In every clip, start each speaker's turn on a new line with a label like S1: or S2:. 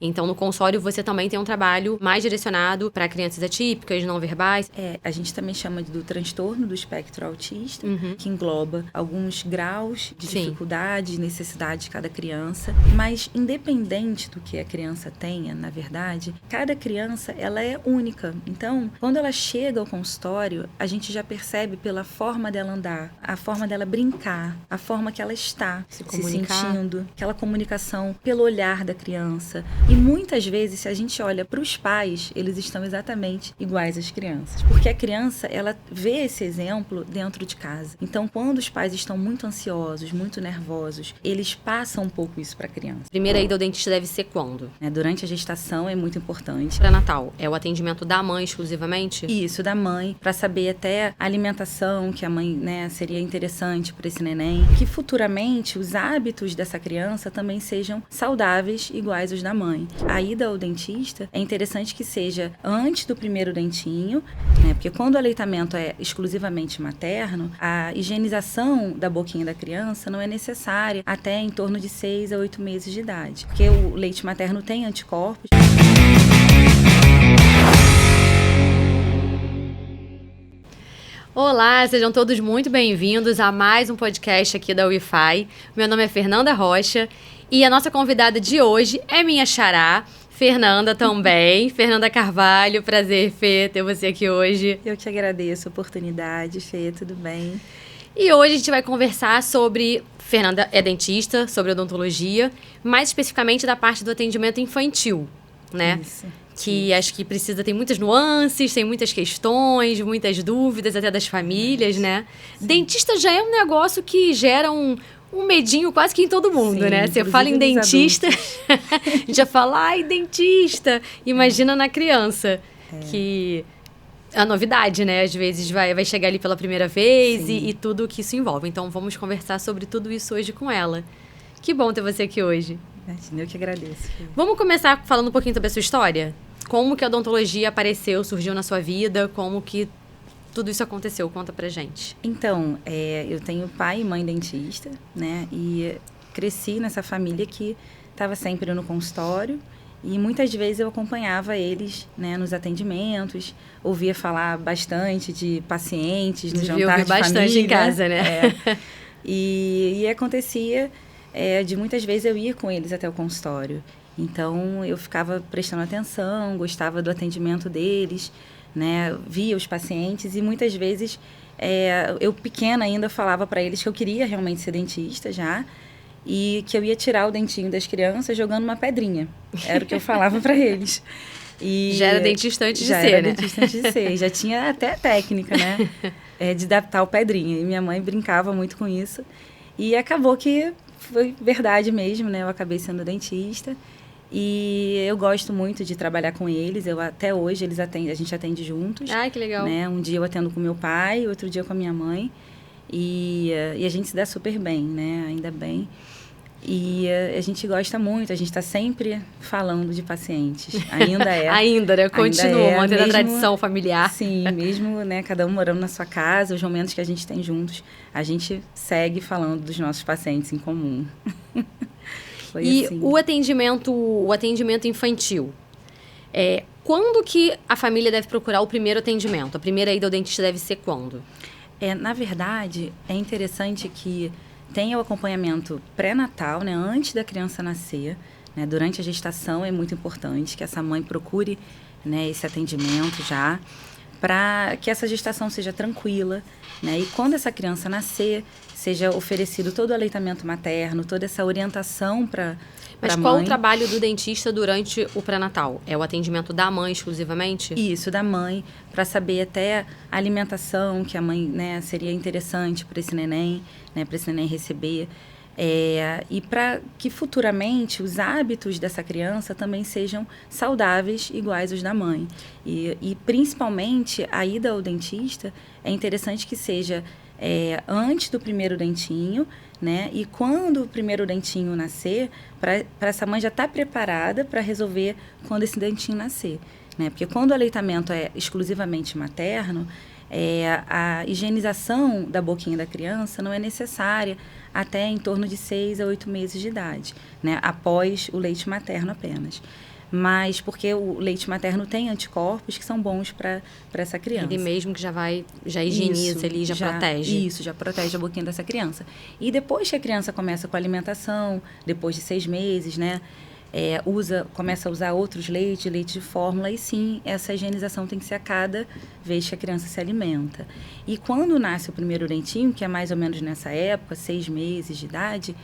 S1: Então, no consultório, você também tem um trabalho mais direcionado para crianças atípicas, não verbais.
S2: A gente também chama do transtorno do espectro autista, que engloba alguns graus de dificuldade, necessidade de cada criança. Mas, independente do que a criança tenha, na verdade, cada criança, ela é única. Então, quando ela chega ao consultório, a gente já percebe pela forma dela andar, a forma dela brincar, a forma que ela está se sentindo, aquela comunicação pelo olhar da criança. E muitas vezes, se a gente olha para os pais, eles estão exatamente iguais às crianças. Porque a criança, ela vê esse exemplo dentro de casa. Então, quando os pais estão muito ansiosos, muito nervosos, eles passam um pouco isso para a criança.
S1: Primeira ida ao dentista deve ser quando?
S2: Durante a gestação é muito importante.
S1: Pré-natal, é o atendimento da mãe exclusivamente?
S2: Isso, da mãe, para saber até a alimentação que a mãe, seria interessante para esse neném. Que futuramente os hábitos dessa criança também sejam saudáveis, iguais aos da mãe. A ida ao dentista é interessante que seja antes do primeiro dentinho, porque quando o aleitamento é exclusivamente materno, a higienização da boquinha da criança não é necessária até em torno de 6 a 8 meses de idade, porque o leite materno tem anticorpos.
S1: Olá, sejam todos muito bem-vindos a mais um podcast aqui da Wi-Fi. Meu nome é Fernanda Rocha e a nossa convidada de hoje é minha xará, Fernanda também. Fernanda Carvalho, prazer, Fê, ter você aqui hoje.
S2: Eu te agradeço a oportunidade, Fê, tudo bem?
S1: E hoje a gente vai conversar sobre... Fernanda é dentista, sobre odontologia, mais especificamente da parte do atendimento infantil, né?
S2: Isso.
S1: Que acho que tem muitas nuances, tem muitas questões, muitas dúvidas até das famílias, né? Sim. Dentista já é um negócio que gera um medinho quase que em todo mundo, sim, né? Você fala em dentista, já fala, ai, dentista. Imagina na criança, que a novidade, né? Às vezes vai chegar ali pela primeira vez e tudo o que isso envolve. Então, vamos conversar sobre tudo isso hoje com ela. Que bom ter você aqui hoje.
S2: Eu que agradeço.
S1: Vamos começar falando um pouquinho sobre a sua história? Como que a odontologia apareceu, surgiu na sua vida? Como que tudo isso aconteceu? Conta pra gente.
S2: Então, eu tenho pai e mãe dentista, né? E cresci nessa família que estava sempre no consultório. E muitas vezes eu acompanhava eles, né, nos atendimentos. Ouvia falar bastante de pacientes no jantar de família.
S1: Bastante em casa, né?
S2: E acontecia... de muitas vezes eu ia com eles até o consultório. Então, eu ficava prestando atenção, gostava do atendimento deles, né? Via os pacientes e muitas vezes, eu pequena ainda falava para eles que eu queria realmente ser dentista já e que eu ia tirar o dentinho das crianças jogando uma pedrinha. Era o que eu falava para eles. E
S1: já era dentista antes de ser, né?
S2: Já era dentista antes de ser. Já tinha até técnica, né? De adaptar o pedrinha. E minha mãe brincava muito com isso. E acabou que foi verdade mesmo, né? Eu acabei sendo dentista e eu gosto muito de trabalhar com eles. Até hoje eles atendem, a gente atende juntos.
S1: Ai, que legal.
S2: Né? Um dia eu atendo com meu pai, outro dia com a minha mãe e a gente se dá super bem, né? Ainda bem. E a gente gosta muito, a gente está sempre falando de pacientes. Ainda é.
S1: Ainda, né? Continua mantendo a tradição familiar.
S2: Sim, mesmo, né? Cada um morando na sua casa, os momentos que a gente tem juntos, a gente segue falando dos nossos pacientes em comum.
S1: E
S2: assim.
S1: o atendimento infantil, quando que a família deve procurar o primeiro atendimento? A primeira ida ao dentista deve ser quando?
S2: Na verdade, é interessante que tenha o acompanhamento pré-natal, né, antes da criança nascer, né, durante a gestação é muito importante que essa mãe procure, né, esse atendimento já, para que essa gestação seja tranquila, né, e quando essa criança nascer, seja oferecido todo o aleitamento materno, toda essa orientação para a mãe.
S1: Mas qual o trabalho do dentista durante o pré-natal? É o atendimento da mãe exclusivamente?
S2: Isso, da mãe, para saber até a alimentação que a mãe, né, seria interessante para esse neném, né, para esse neném receber. E para que futuramente os hábitos dessa criança também sejam saudáveis, iguais aos da mãe. E principalmente a ida ao dentista é interessante que seja antes do primeiro dentinho, né? E quando o primeiro dentinho nascer, para essa mãe já estar preparada para resolver quando esse dentinho nascer, né? Porque quando o aleitamento é exclusivamente materno, a higienização da boquinha da criança não é necessária até em torno de 6 a 8 meses de idade, né? Após o leite materno apenas. Mas porque o leite materno tem anticorpos que são bons para essa criança.
S1: Ele mesmo que já higieniza
S2: isso,
S1: ali, já protege.
S2: Isso, já protege a boquinha dessa criança. E depois que a criança começa com a alimentação, depois de 6 meses, né? Começa a usar outros leites, leite de fórmula, e sim, essa higienização tem que ser a cada vez que a criança se alimenta. E quando nasce o primeiro dentinho, que é mais ou menos nessa época, 6 meses de idade,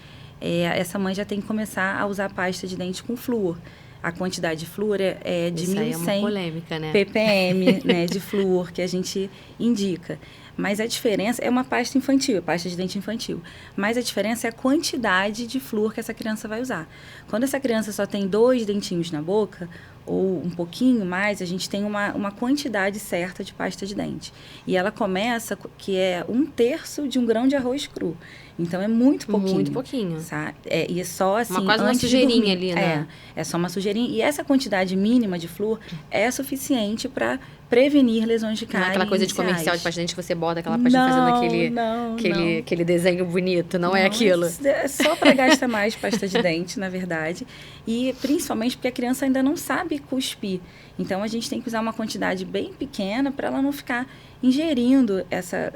S2: essa mãe já tem que começar a usar pasta de dente com flúor. A quantidade de flúor é de 1.100
S1: né?
S2: ppm né, de flúor que a gente indica. Mas a diferença é uma pasta infantil, pasta de dente infantil. Mas a diferença é a quantidade de flúor que essa criança vai usar. Quando essa criança só tem 2 dentinhos na boca, ou um pouquinho mais, a gente tem uma quantidade certa de pasta de dente. E ela começa, que é 1/3 de um grão de arroz cru. Então, é muito pouquinho.
S1: Muito pouquinho.
S2: Sabe? E é só assim,
S1: quase uma sujeirinha ali, né?
S2: É só uma sujeirinha. E essa quantidade mínima de flúor é suficiente para prevenir lesões de cárie.
S1: Não é aquela coisa
S2: iniciais.
S1: de comercial de pasta de dente que você bota aquela pasta fazendo aquele desenho bonito. Não é aquilo.
S2: É só para gastar mais pasta de dente, na verdade. E principalmente porque a criança ainda não sabe cuspir. Então, a gente tem que usar uma quantidade bem pequena para ela não ficar ingerindo essa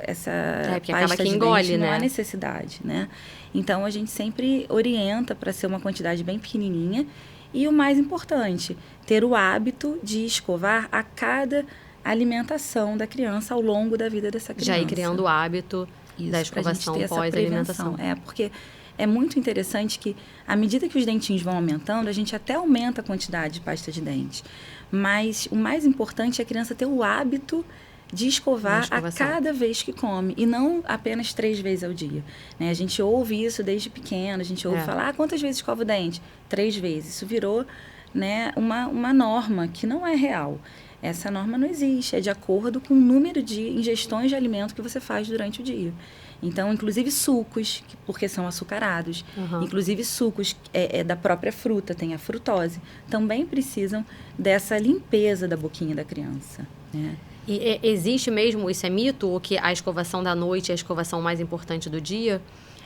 S2: pasta de
S1: engole,
S2: dente.
S1: né?
S2: Não há necessidade, né? Então, a gente sempre orienta para ser uma quantidade bem pequenininha. E o mais importante, ter o hábito de escovar a cada alimentação da criança ao longo da vida dessa criança.
S1: Já ir criando o hábito da escovação pós-alimentação.
S2: Porque é muito interessante que, à medida que os dentinhos vão aumentando, a gente até aumenta a quantidade de pasta de dente. Mas o mais importante é a criança ter o hábito de escovar a cada vez que come, e não apenas 3 vezes ao dia. Né? A gente ouve isso desde pequeno, a gente ouve falar, quantas vezes escova o dente? 3 vezes. Isso virou, né, uma norma que não é real. Essa norma não existe, é de acordo com o número de ingestões de alimento que você faz durante o dia. Então, inclusive sucos, porque são açucarados, inclusive sucos da própria fruta, tem a frutose, também precisam dessa limpeza da boquinha da criança, né?
S1: E existe mesmo, isso é mito, ou que a escovação da noite é a escovação mais importante do dia?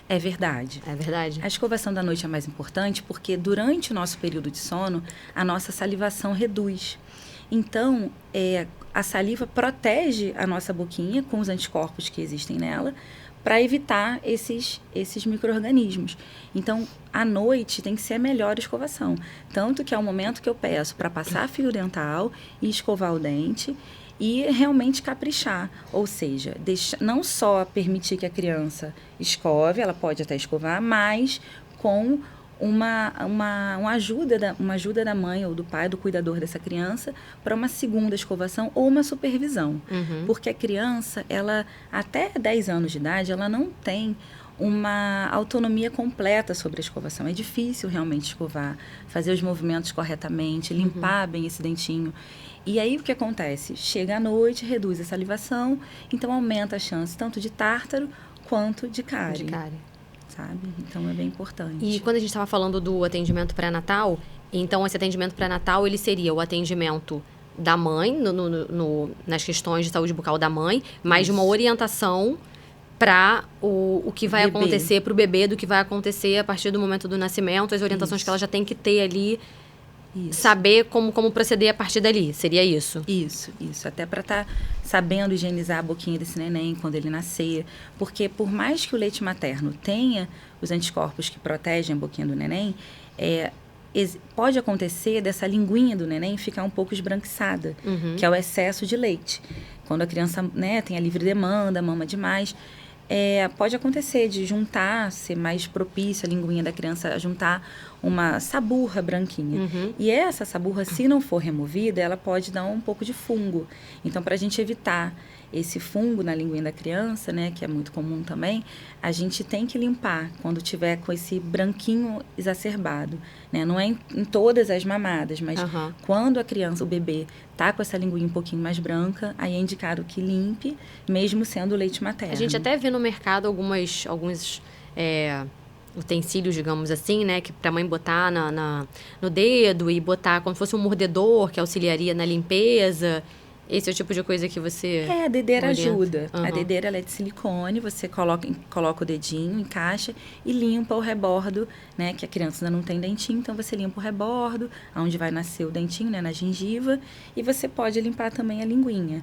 S2: É verdade.
S1: É verdade?
S2: A escovação da noite é mais importante porque durante o nosso período de sono, a nossa salivação reduz. Então, a saliva protege a nossa boquinha com os anticorpos que existem nela para evitar esses micro-organismos. Então, à noite tem que ser a melhor escovação. Tanto que é o momento que eu peço para passar fio dental e escovar o dente e realmente caprichar. Ou seja, não só permitir que a criança escove, ela pode até escovar, mas com uma ajuda da mãe ou do pai, do cuidador dessa criança, para uma segunda escovação ou uma supervisão. Porque a criança, ela até 10 anos de idade, ela não tem uma autonomia completa sobre a escovação. É difícil realmente escovar, fazer os movimentos corretamente, limpar bem esse dentinho. E aí o que acontece? Chega à noite, reduz a salivação, então aumenta a chance tanto de tártaro quanto de cárie. Sabe? Então, é bem importante.
S1: E quando a gente estava falando do atendimento pré-natal, então esse atendimento pré-natal, ele seria o atendimento da mãe, nas questões de saúde bucal da mãe, mas de uma orientação para o que vai acontecer para o bebê, do que vai acontecer a partir do momento do nascimento, as orientações que ela já tem que ter ali, saber como proceder a partir dali. Seria isso?
S2: Isso. Até para estar sabendo higienizar a boquinha desse neném quando ele nascer. Porque por mais que o leite materno tenha os anticorpos que protegem a boquinha do neném, pode acontecer dessa linguinha do neném ficar um pouco esbranquiçada, que é o excesso de leite. Quando a criança, né, tem a livre demanda, mama demais, pode acontecer de ser mais propício a linguinha da criança a juntar uma saburra branquinha. E essa saburra, se não for removida, ela pode dar um pouco de fungo. Então, para a gente evitar esse fungo na linguinha da criança, né, que é muito comum também, a gente tem que limpar quando tiver com esse branquinho exacerbado, né? Não é em todas as mamadas, mas quando a criança, o bebê, tá com essa linguinha um pouquinho mais branca, aí é indicado que limpe, mesmo sendo leite materno.
S1: A gente até vê no mercado alguns utensílios, digamos assim, né, que para a mãe botar no dedo e botar como se fosse um mordedor que auxiliaria na limpeza. Esse é o tipo de coisa que você
S2: a dedeira
S1: orienta.
S2: ajuda. A dedeira ela é de silicone, você coloca o dedinho, encaixa e limpa o rebordo, né? Que a criança ainda não tem dentinho, então você limpa o rebordo, onde vai nascer o dentinho, né? Na gengiva. E você pode limpar também a linguinha.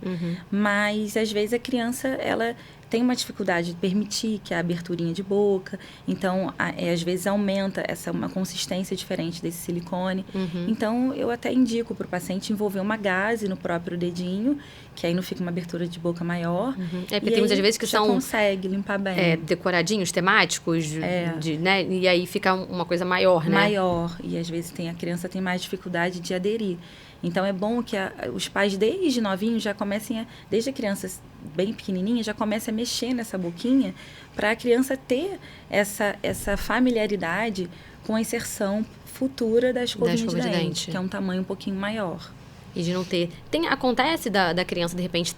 S2: Mas, às vezes, a criança, ela tem uma dificuldade de permitir que a aberturinha de boca. Então, às vezes, aumenta uma consistência diferente desse silicone. Então, eu até indico para o paciente envolver uma gaze no próprio dedinho, que aí não fica uma abertura de boca maior.
S1: Porque tem muitas vezes que
S2: já
S1: são...
S2: consegue limpar bem.
S1: Decoradinhos, temáticos, né? E aí fica uma coisa maior, né?
S2: Maior. E, às vezes, a criança tem mais dificuldade de aderir. Então, é bom que os pais, desde novinhos, já comecem desde a criança bem pequenininha, já comecem a mexer nessa boquinha para a criança ter essa familiaridade com a inserção futura da escovinha de dente, que é um tamanho um pouquinho maior.
S1: E de não ter... Acontece da criança, de repente,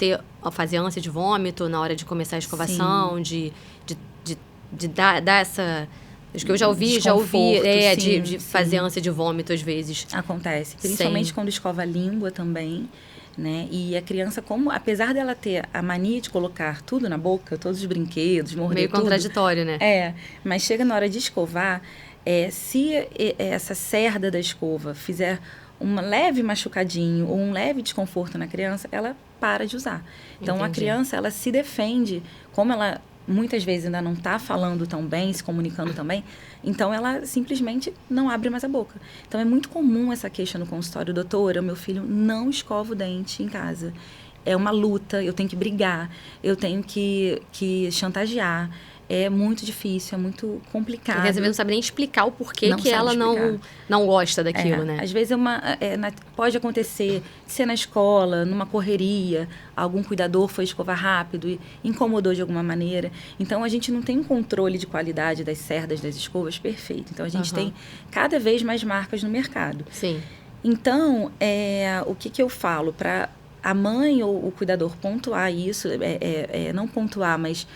S1: fazer ânsia de vômito na hora de começar a escovação, de dar essa... Acho que eu já ouvi de fazer ânsia de vômito às vezes.
S2: Acontece, principalmente quando escova a língua também, né? E a criança, apesar dela ter a mania de colocar tudo na boca, todos os brinquedos, morder
S1: meio
S2: tudo...
S1: contraditório, né?
S2: Mas chega na hora de escovar, se essa cerda da escova fizer um leve machucadinho ou um leve desconforto na criança, ela para de usar. Então, a criança, ela se defende, como ela... muitas vezes ainda não está falando tão bem, se comunicando tão bem, então ela simplesmente não abre mais a boca. Então é muito comum essa queixa no consultório: doutora, meu filho não escova o dente em casa. É uma luta, eu tenho que brigar, eu tenho que chantagear. É muito difícil, é muito complicado.
S1: Porque às vezes não sabe nem explicar o porquê que ela não gosta daquilo, né?
S2: Às vezes pode acontecer de ser na escola, numa correria, algum cuidador foi escovar rápido e incomodou de alguma maneira. Então, a gente não tem um controle de qualidade das cerdas das escovas perfeito. Então, a gente tem cada vez mais marcas no mercado.
S1: Sim.
S2: Então, o que eu falo? Para a mãe ou o cuidador pontuar isso, não pontuar, mas...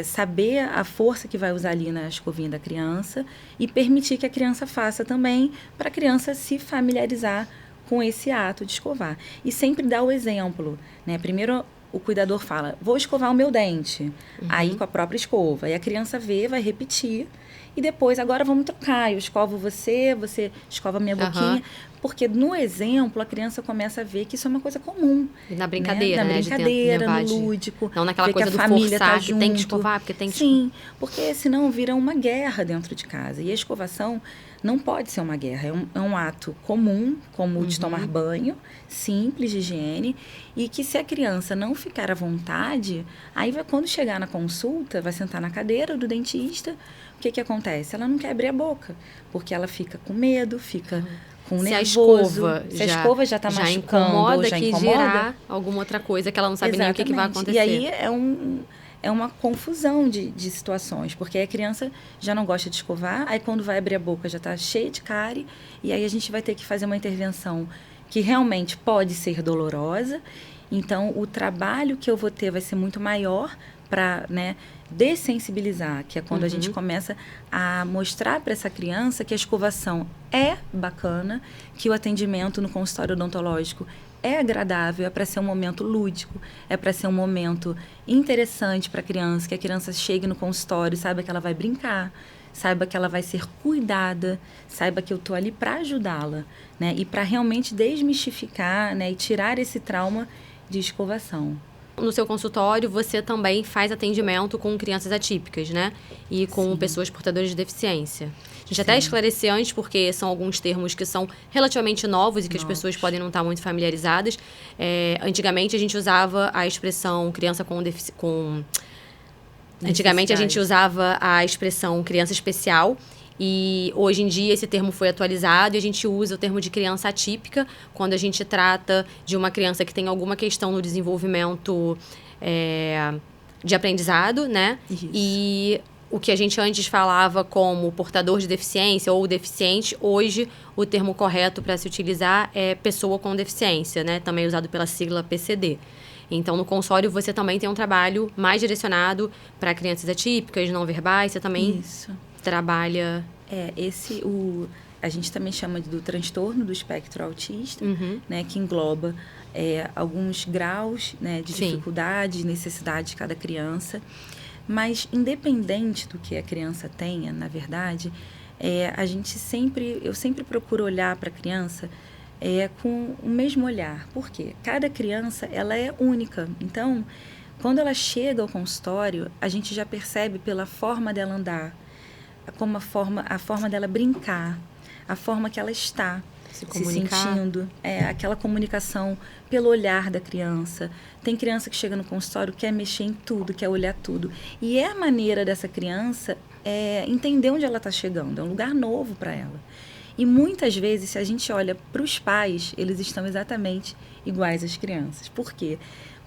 S2: saber a força que vai usar ali na escovinha da criança e permitir que a criança faça também, para a criança se familiarizar com esse ato de escovar. E sempre dar o exemplo, né? Primeiro, o cuidador fala: vou escovar o meu dente, aí com a própria escova. E a criança vai repetir, e depois, agora vamos trocar, eu escovo você escova a minha boquinha. Porque no exemplo, a criança começa a ver que isso é uma coisa comum.
S1: Na brincadeira,
S2: né? Na brincadeira, no lúdico.
S1: Não naquela coisa do forçar, que tem que escovar, porque tem que...
S2: Sim, porque senão vira uma guerra dentro de casa. E a escovação não pode ser uma guerra. É um ato comum, como o de tomar banho, simples, de higiene. E que se a criança não ficar à vontade, aí quando chegar na consulta, vai sentar na cadeira do dentista, o que acontece? Ela não quer abrir a boca, porque ela fica com medo, fica...
S1: Se a escova
S2: já está machucando,
S1: incomoda,
S2: já
S1: que
S2: incomoda,
S1: dirá alguma outra coisa que ela não sabe nem o que vai acontecer.
S2: E aí é uma confusão de situações, porque a criança já não gosta de escovar, aí quando vai abrir a boca já está cheia de cárie, e aí a gente vai ter que fazer uma intervenção que realmente pode ser dolorosa. Então, o trabalho que eu vou ter vai ser muito maior para, né, dessensibilizar, que é quando a gente começa a mostrar para essa criança que a escovação é bacana, que o atendimento no consultório odontológico é agradável, é para ser um momento lúdico, é para ser um momento interessante para a criança, que a criança chegue no consultório e saiba que ela vai brincar, saiba que ela vai ser cuidada, saiba que eu estou ali para ajudá-la, né, e para realmente desmistificar, né, e tirar esse trauma de escovação.
S1: No seu consultório, você também faz atendimento com crianças atípicas, né? E com pessoas portadoras de deficiência. A gente até esclarecer antes, porque são alguns termos que são relativamente novos e que as pessoas podem não estar muito familiarizadas. Antigamente, a gente usava a expressão criança com... Antigamente, a gente usava a expressão criança especial. E hoje em dia esse termo foi atualizado e a gente usa o termo de criança atípica quando a gente trata de uma criança que tem alguma questão no desenvolvimento de aprendizado, né? Isso. E o que a gente antes falava como portador de deficiência ou deficiente, hoje o termo correto para se utilizar é pessoa com deficiência, né? Também usado pela sigla PCD. Então, no consultório, você também tem um trabalho mais direcionado para crianças atípicas, não verbais, você também... trabalha...
S2: a gente também chama do transtorno do espectro autista, né, que engloba alguns graus, né, de dificuldade, necessidade de cada criança. Mas, independente do que a criança tenha, na verdade, eu sempre procuro olhar para a criança com o mesmo olhar. Por quê? Cada criança, ela é única. Então, quando ela chega ao consultório, a gente já percebe pela forma dela andar, a forma dela brincar, a forma que ela está se sentindo, aquela comunicação pelo olhar da criança. Tem criança que chega no consultório, quer mexer em tudo, quer olhar tudo. E é a maneira dessa criança entender onde ela está chegando. É um lugar novo para ela. E muitas vezes, se a gente olha para os pais, eles estão exatamente iguais às crianças. Por quê?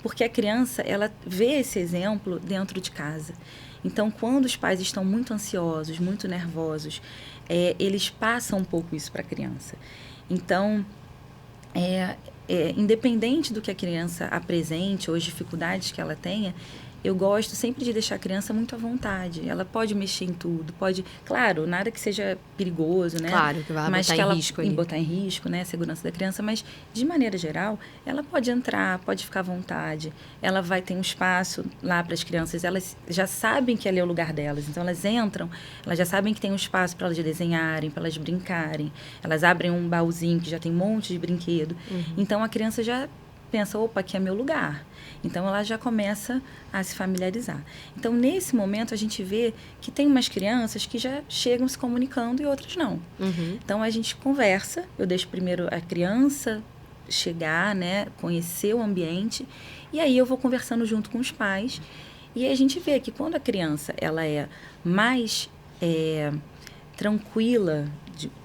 S2: Porque a criança, ela vê esse exemplo dentro de casa. Então, quando os pais estão muito ansiosos, muito nervosos, eles passam um pouco isso para a criança. Então, independente do que a criança apresente ou as dificuldades que ela tenha, eu gosto sempre de deixar a criança muito à vontade. Ela pode mexer em tudo, pode... Claro, nada que seja perigoso, né?
S1: Claro, que vai botar em risco ali.
S2: Botar em risco, né? A segurança da criança. Mas, de maneira geral, ela pode entrar, pode ficar à vontade. Ela vai ter um espaço lá para as crianças. Elas já sabem que ali é o lugar delas. Então, elas entram, elas já sabem que tem um espaço para elas desenharem, para elas brincarem. Elas abrem um baúzinho que já tem um monte de brinquedo. Então, a criança já pensa, opa, aqui é meu lugar. Então, ela já começa a se familiarizar. Então, nesse momento, a gente vê que tem umas crianças que já chegam se comunicando e outras não. Então, a gente conversa. Eu deixo primeiro a criança chegar, né, conhecer o ambiente. E aí, eu vou conversando junto com os pais. E aí, a gente vê que quando a criança ela é mais tranquila,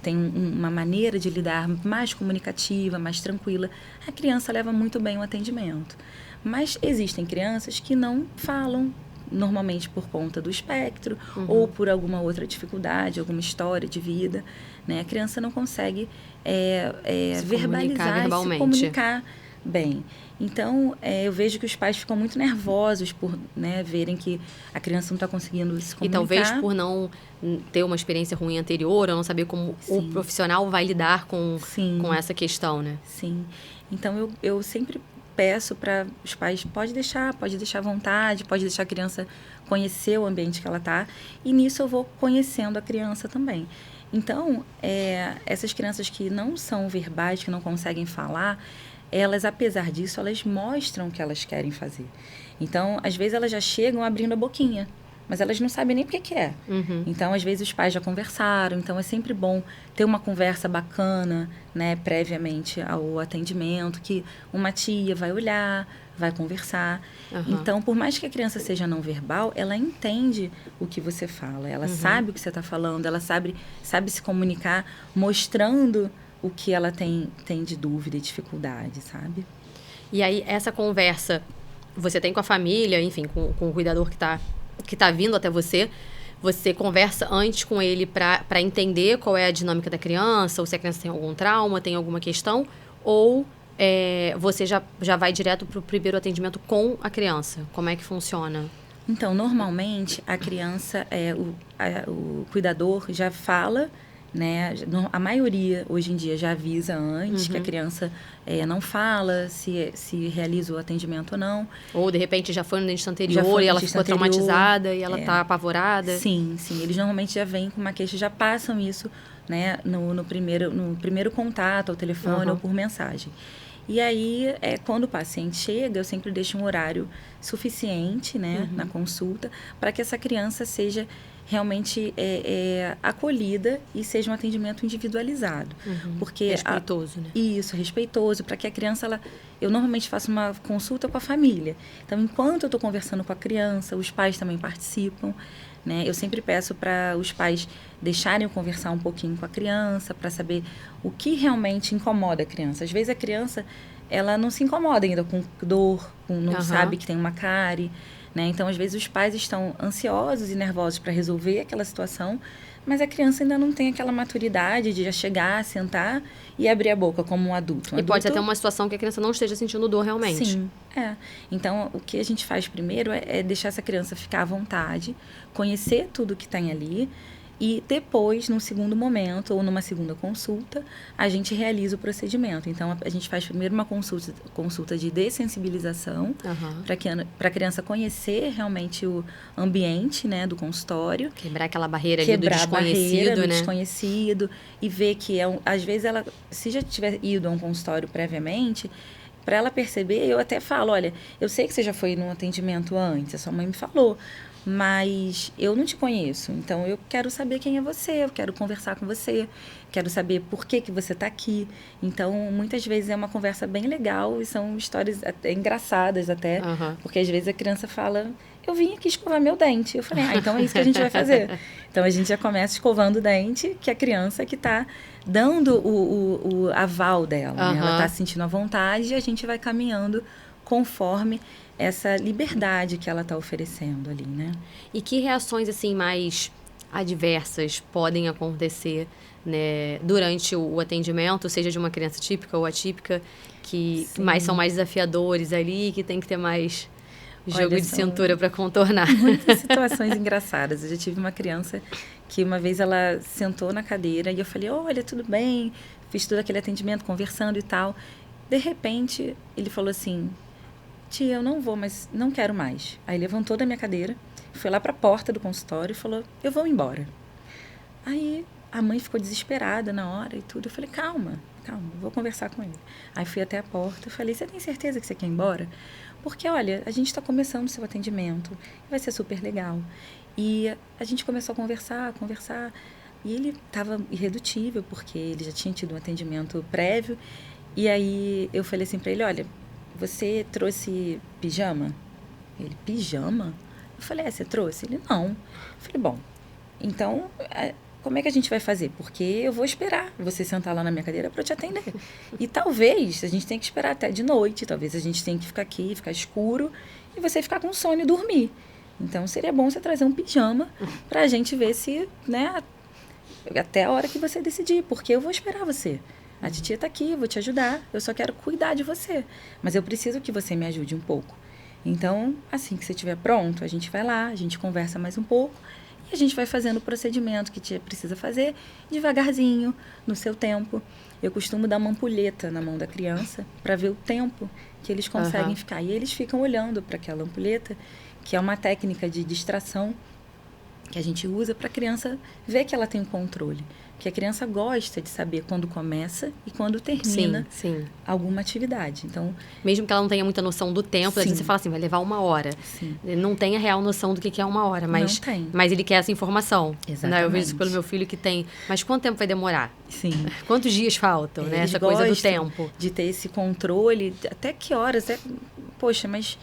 S2: tem uma maneira de lidar mais comunicativa, mais tranquila, a criança leva muito bem o atendimento. Mas existem crianças que não falam, normalmente por conta do espectro ou por alguma outra dificuldade, alguma história de vida, né? A criança não consegue verbalizar e se comunicar bem. Então, eu vejo que os pais ficam muito nervosos por, né, verem que a criança não está conseguindo se comunicar.
S1: E talvez por não ter uma experiência ruim anterior, ou não saber como o profissional vai lidar com essa questão, né?
S2: Sim. Então, eu sempre peço para os pais, pode deixar à vontade, pode deixar a criança conhecer o ambiente que ela está. E nisso eu vou conhecendo a criança também. Então, essas crianças que não são verbais, que não conseguem falar, elas, apesar disso, elas mostram o que elas querem fazer. Então, às vezes, elas já chegam abrindo a boquinha, mas elas não sabem nem o que é. Então, às vezes, os pais já conversaram. Então, é sempre bom ter uma conversa bacana, né, previamente ao atendimento, que uma tia vai olhar, vai conversar. Então, por mais que a criança seja não verbal, ela entende o que você fala. Ela sabe o que você está falando, ela sabe se comunicar, mostrando o que ela tem de dúvida e dificuldade, sabe?
S1: E aí, essa conversa você tem com a família, enfim, com o cuidador que tá vindo até você, você conversa antes com ele para entender qual é a dinâmica da criança, ou se a criança tem algum trauma, tem alguma questão, ou você já vai direto para o primeiro atendimento com a criança? Como é que funciona?
S2: Então, normalmente, a criança, o cuidador já fala, né? A maioria, hoje em dia, já avisa antes que a criança não fala se realiza o atendimento ou não.
S1: Ou, de repente, já foi no dentista anterior e ela ficou traumatizada e ela está apavorada.
S2: Sim. Eles normalmente já vêm com uma queixa, já passam isso, né, no primeiro contato, ao telefone ou por mensagem. E aí, quando o paciente chega, eu sempre deixo um horário suficiente, né, na consulta, para que essa criança seja realmente acolhida e seja um atendimento individualizado. Porque
S1: respeitoso, né?
S2: Isso, respeitoso, para que a criança, eu normalmente faço uma consulta com a família. Então, enquanto eu estou conversando com a criança, os pais também participam, né? Eu sempre peço para os pais deixarem eu conversar um pouquinho com a criança, para saber o que realmente incomoda a criança. Às vezes a criança, ela não se incomoda ainda com dor, não sabe que tem uma cárie, né? Então, às vezes, os pais estão ansiosos e nervosos para resolver aquela situação, mas a criança ainda não tem aquela maturidade de já chegar, sentar e abrir a boca como um adulto.
S1: Pode ser até uma situação que a criança não esteja sentindo dor realmente.
S2: Sim, Então, o que a gente faz primeiro é deixar essa criança ficar à vontade, conhecer tudo que tem ali, E depois, num segundo momento ou numa segunda consulta, a gente realiza o procedimento. Então, a gente faz primeiro uma consulta de dessensibilização, para a criança conhecer realmente o ambiente, né, do consultório.
S1: Quebrar aquela barreira ali do desconhecido, né?
S2: Desconhecido, e ver que, às vezes, ela, se já tiver ido a um consultório previamente, para ela perceber, eu até falo, olha, eu sei que você já foi num atendimento antes, a sua mãe me falou, mas eu não te conheço, então eu quero saber quem é você, eu quero conversar com você, quero saber por que você está aqui. Então, muitas vezes é uma conversa bem legal e são histórias até engraçadas até, porque às vezes a criança fala, eu vim aqui escovar meu dente. Eu falei, então é isso que a gente vai fazer. Então, a gente já começa escovando o dente, que a criança que está dando o aval dela, né? Ela está sentindo a vontade e a gente vai caminhando conforme essa liberdade que ela está oferecendo ali, né?
S1: E que reações, assim, mais adversas podem acontecer, né, durante o atendimento, seja de uma criança típica ou atípica, que são mais desafiadores ali, que tem que ter mais jogo de cintura para contornar?
S2: Muitas situações engraçadas. Eu já tive uma criança que uma vez ela sentou na cadeira e eu falei, olha, tudo bem, fiz todo aquele atendimento, conversando e tal. De repente, ele falou assim, tia, eu não vou, mas não quero mais. Aí levantou da minha cadeira, foi lá para a porta do consultório e falou, eu vou embora. Aí a mãe ficou desesperada na hora e tudo. Eu falei, calma, vou conversar com ele. Aí fui até a porta e falei, você tem certeza que você quer ir embora? Porque, olha, a gente está começando o seu atendimento, vai ser super legal. E a gente começou a conversar, e ele estava irredutível, porque ele já tinha tido um atendimento prévio. E aí eu falei assim para ele, olha, você trouxe pijama? Ele, pijama? Eu falei, você trouxe? Ele, não. Eu falei, bom, então, como é que a gente vai fazer? Porque eu vou esperar você sentar lá na minha cadeira para eu te atender. E talvez a gente tenha que esperar até de noite, talvez a gente tenha que ficar aqui, ficar escuro, e você ficar com sono e dormir. Então, seria bom você trazer um pijama para a gente ver se, né, até a hora que você decidir, porque eu vou esperar você. A titia está aqui, eu vou te ajudar, eu só quero cuidar de você. Mas eu preciso que você me ajude um pouco. Então, assim que você estiver pronto, a gente vai lá, a gente conversa mais um pouco e a gente vai fazendo o procedimento que tia precisa fazer devagarzinho, no seu tempo. Eu costumo dar uma ampulheta na mão da criança para ver o tempo que eles conseguem ficar. E eles ficam olhando para aquela ampulheta, que é uma técnica de distração que a gente usa para a criança ver que ela tem controle. Porque a criança gosta de saber quando começa e quando termina alguma atividade. Então,
S1: mesmo que ela não tenha muita noção do tempo, às vezes você fala assim, vai levar 1 hora. Ele não tem a real noção do que é 1 hora, mas ele quer essa informação.
S2: Exatamente.
S1: Né? Eu vejo isso pelo meu filho que tem, mas quanto tempo vai demorar? Quantos dias faltam? Né?
S2: Eles
S1: essa coisa do tempo.
S2: De ter esse controle, até que horas? Poxa, mas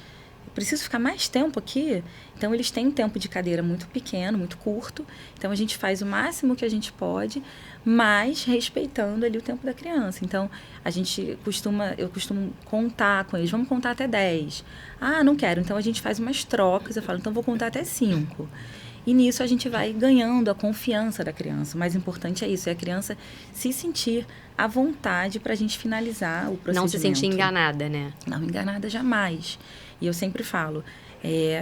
S2: preciso ficar mais tempo aqui? Então, eles têm um tempo de cadeira muito pequeno, muito curto. Então, a gente faz o máximo que a gente pode, mas respeitando ali o tempo da criança. Então, eu costumo contar com eles. Vamos contar até 10. Ah, não quero. Então, a gente faz umas trocas. Eu falo, então, vou contar até 5. E nisso, a gente vai ganhando a confiança da criança. O mais importante é isso, é a criança se sentir à vontade para a gente finalizar o procedimento.
S1: Não se sentir enganada, né?
S2: Não, enganada jamais. E eu sempre falo,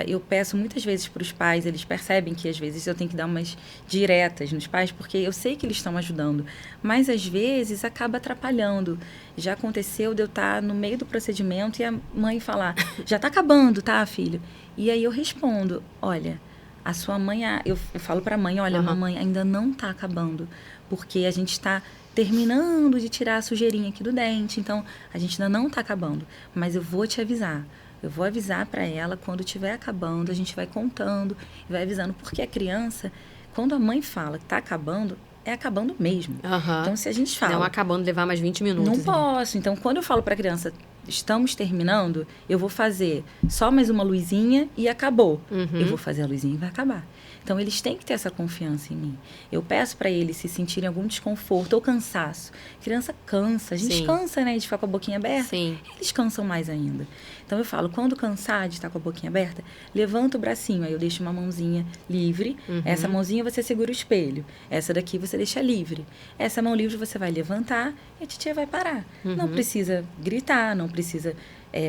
S2: eu peço muitas vezes para os pais, eles percebem que às vezes eu tenho que dar umas diretas nos pais, porque eu sei que eles estão ajudando, mas às vezes acaba atrapalhando. Já aconteceu de eu estar no meio do procedimento e a mãe falar, já está acabando, tá, filho? E aí eu respondo, olha, a sua mãe, eu falo para a mãe, olha, a mamãe ainda não está acabando, porque a gente está terminando de tirar a sujeirinha aqui do dente, então a gente ainda não está acabando, mas eu vou te avisar. Eu vou avisar para ela, quando estiver acabando, a gente vai contando e vai avisando. Porque a criança, quando a mãe fala que está acabando, é acabando mesmo. Então, se a gente fala...
S1: Não acabando, levar mais 20 minutos.
S2: Não posso. Então, quando eu falo para a criança, estamos terminando, eu vou fazer só mais uma luzinha e acabou. Eu vou fazer a luzinha e vai acabar. Então, eles têm que ter essa confiança em mim. Eu peço para eles se sentirem algum desconforto ou cansaço. A criança cansa. A gente cansa, né, de ficar com a boquinha aberta. Eles cansam mais ainda. Então, eu falo, quando cansar de estar com a boquinha aberta, levanta o bracinho. Aí eu deixo uma mãozinha livre. Essa mãozinha você segura o espelho. Essa daqui você deixa livre. Essa mão livre você vai levantar e a titia vai parar. Não precisa gritar, não precisa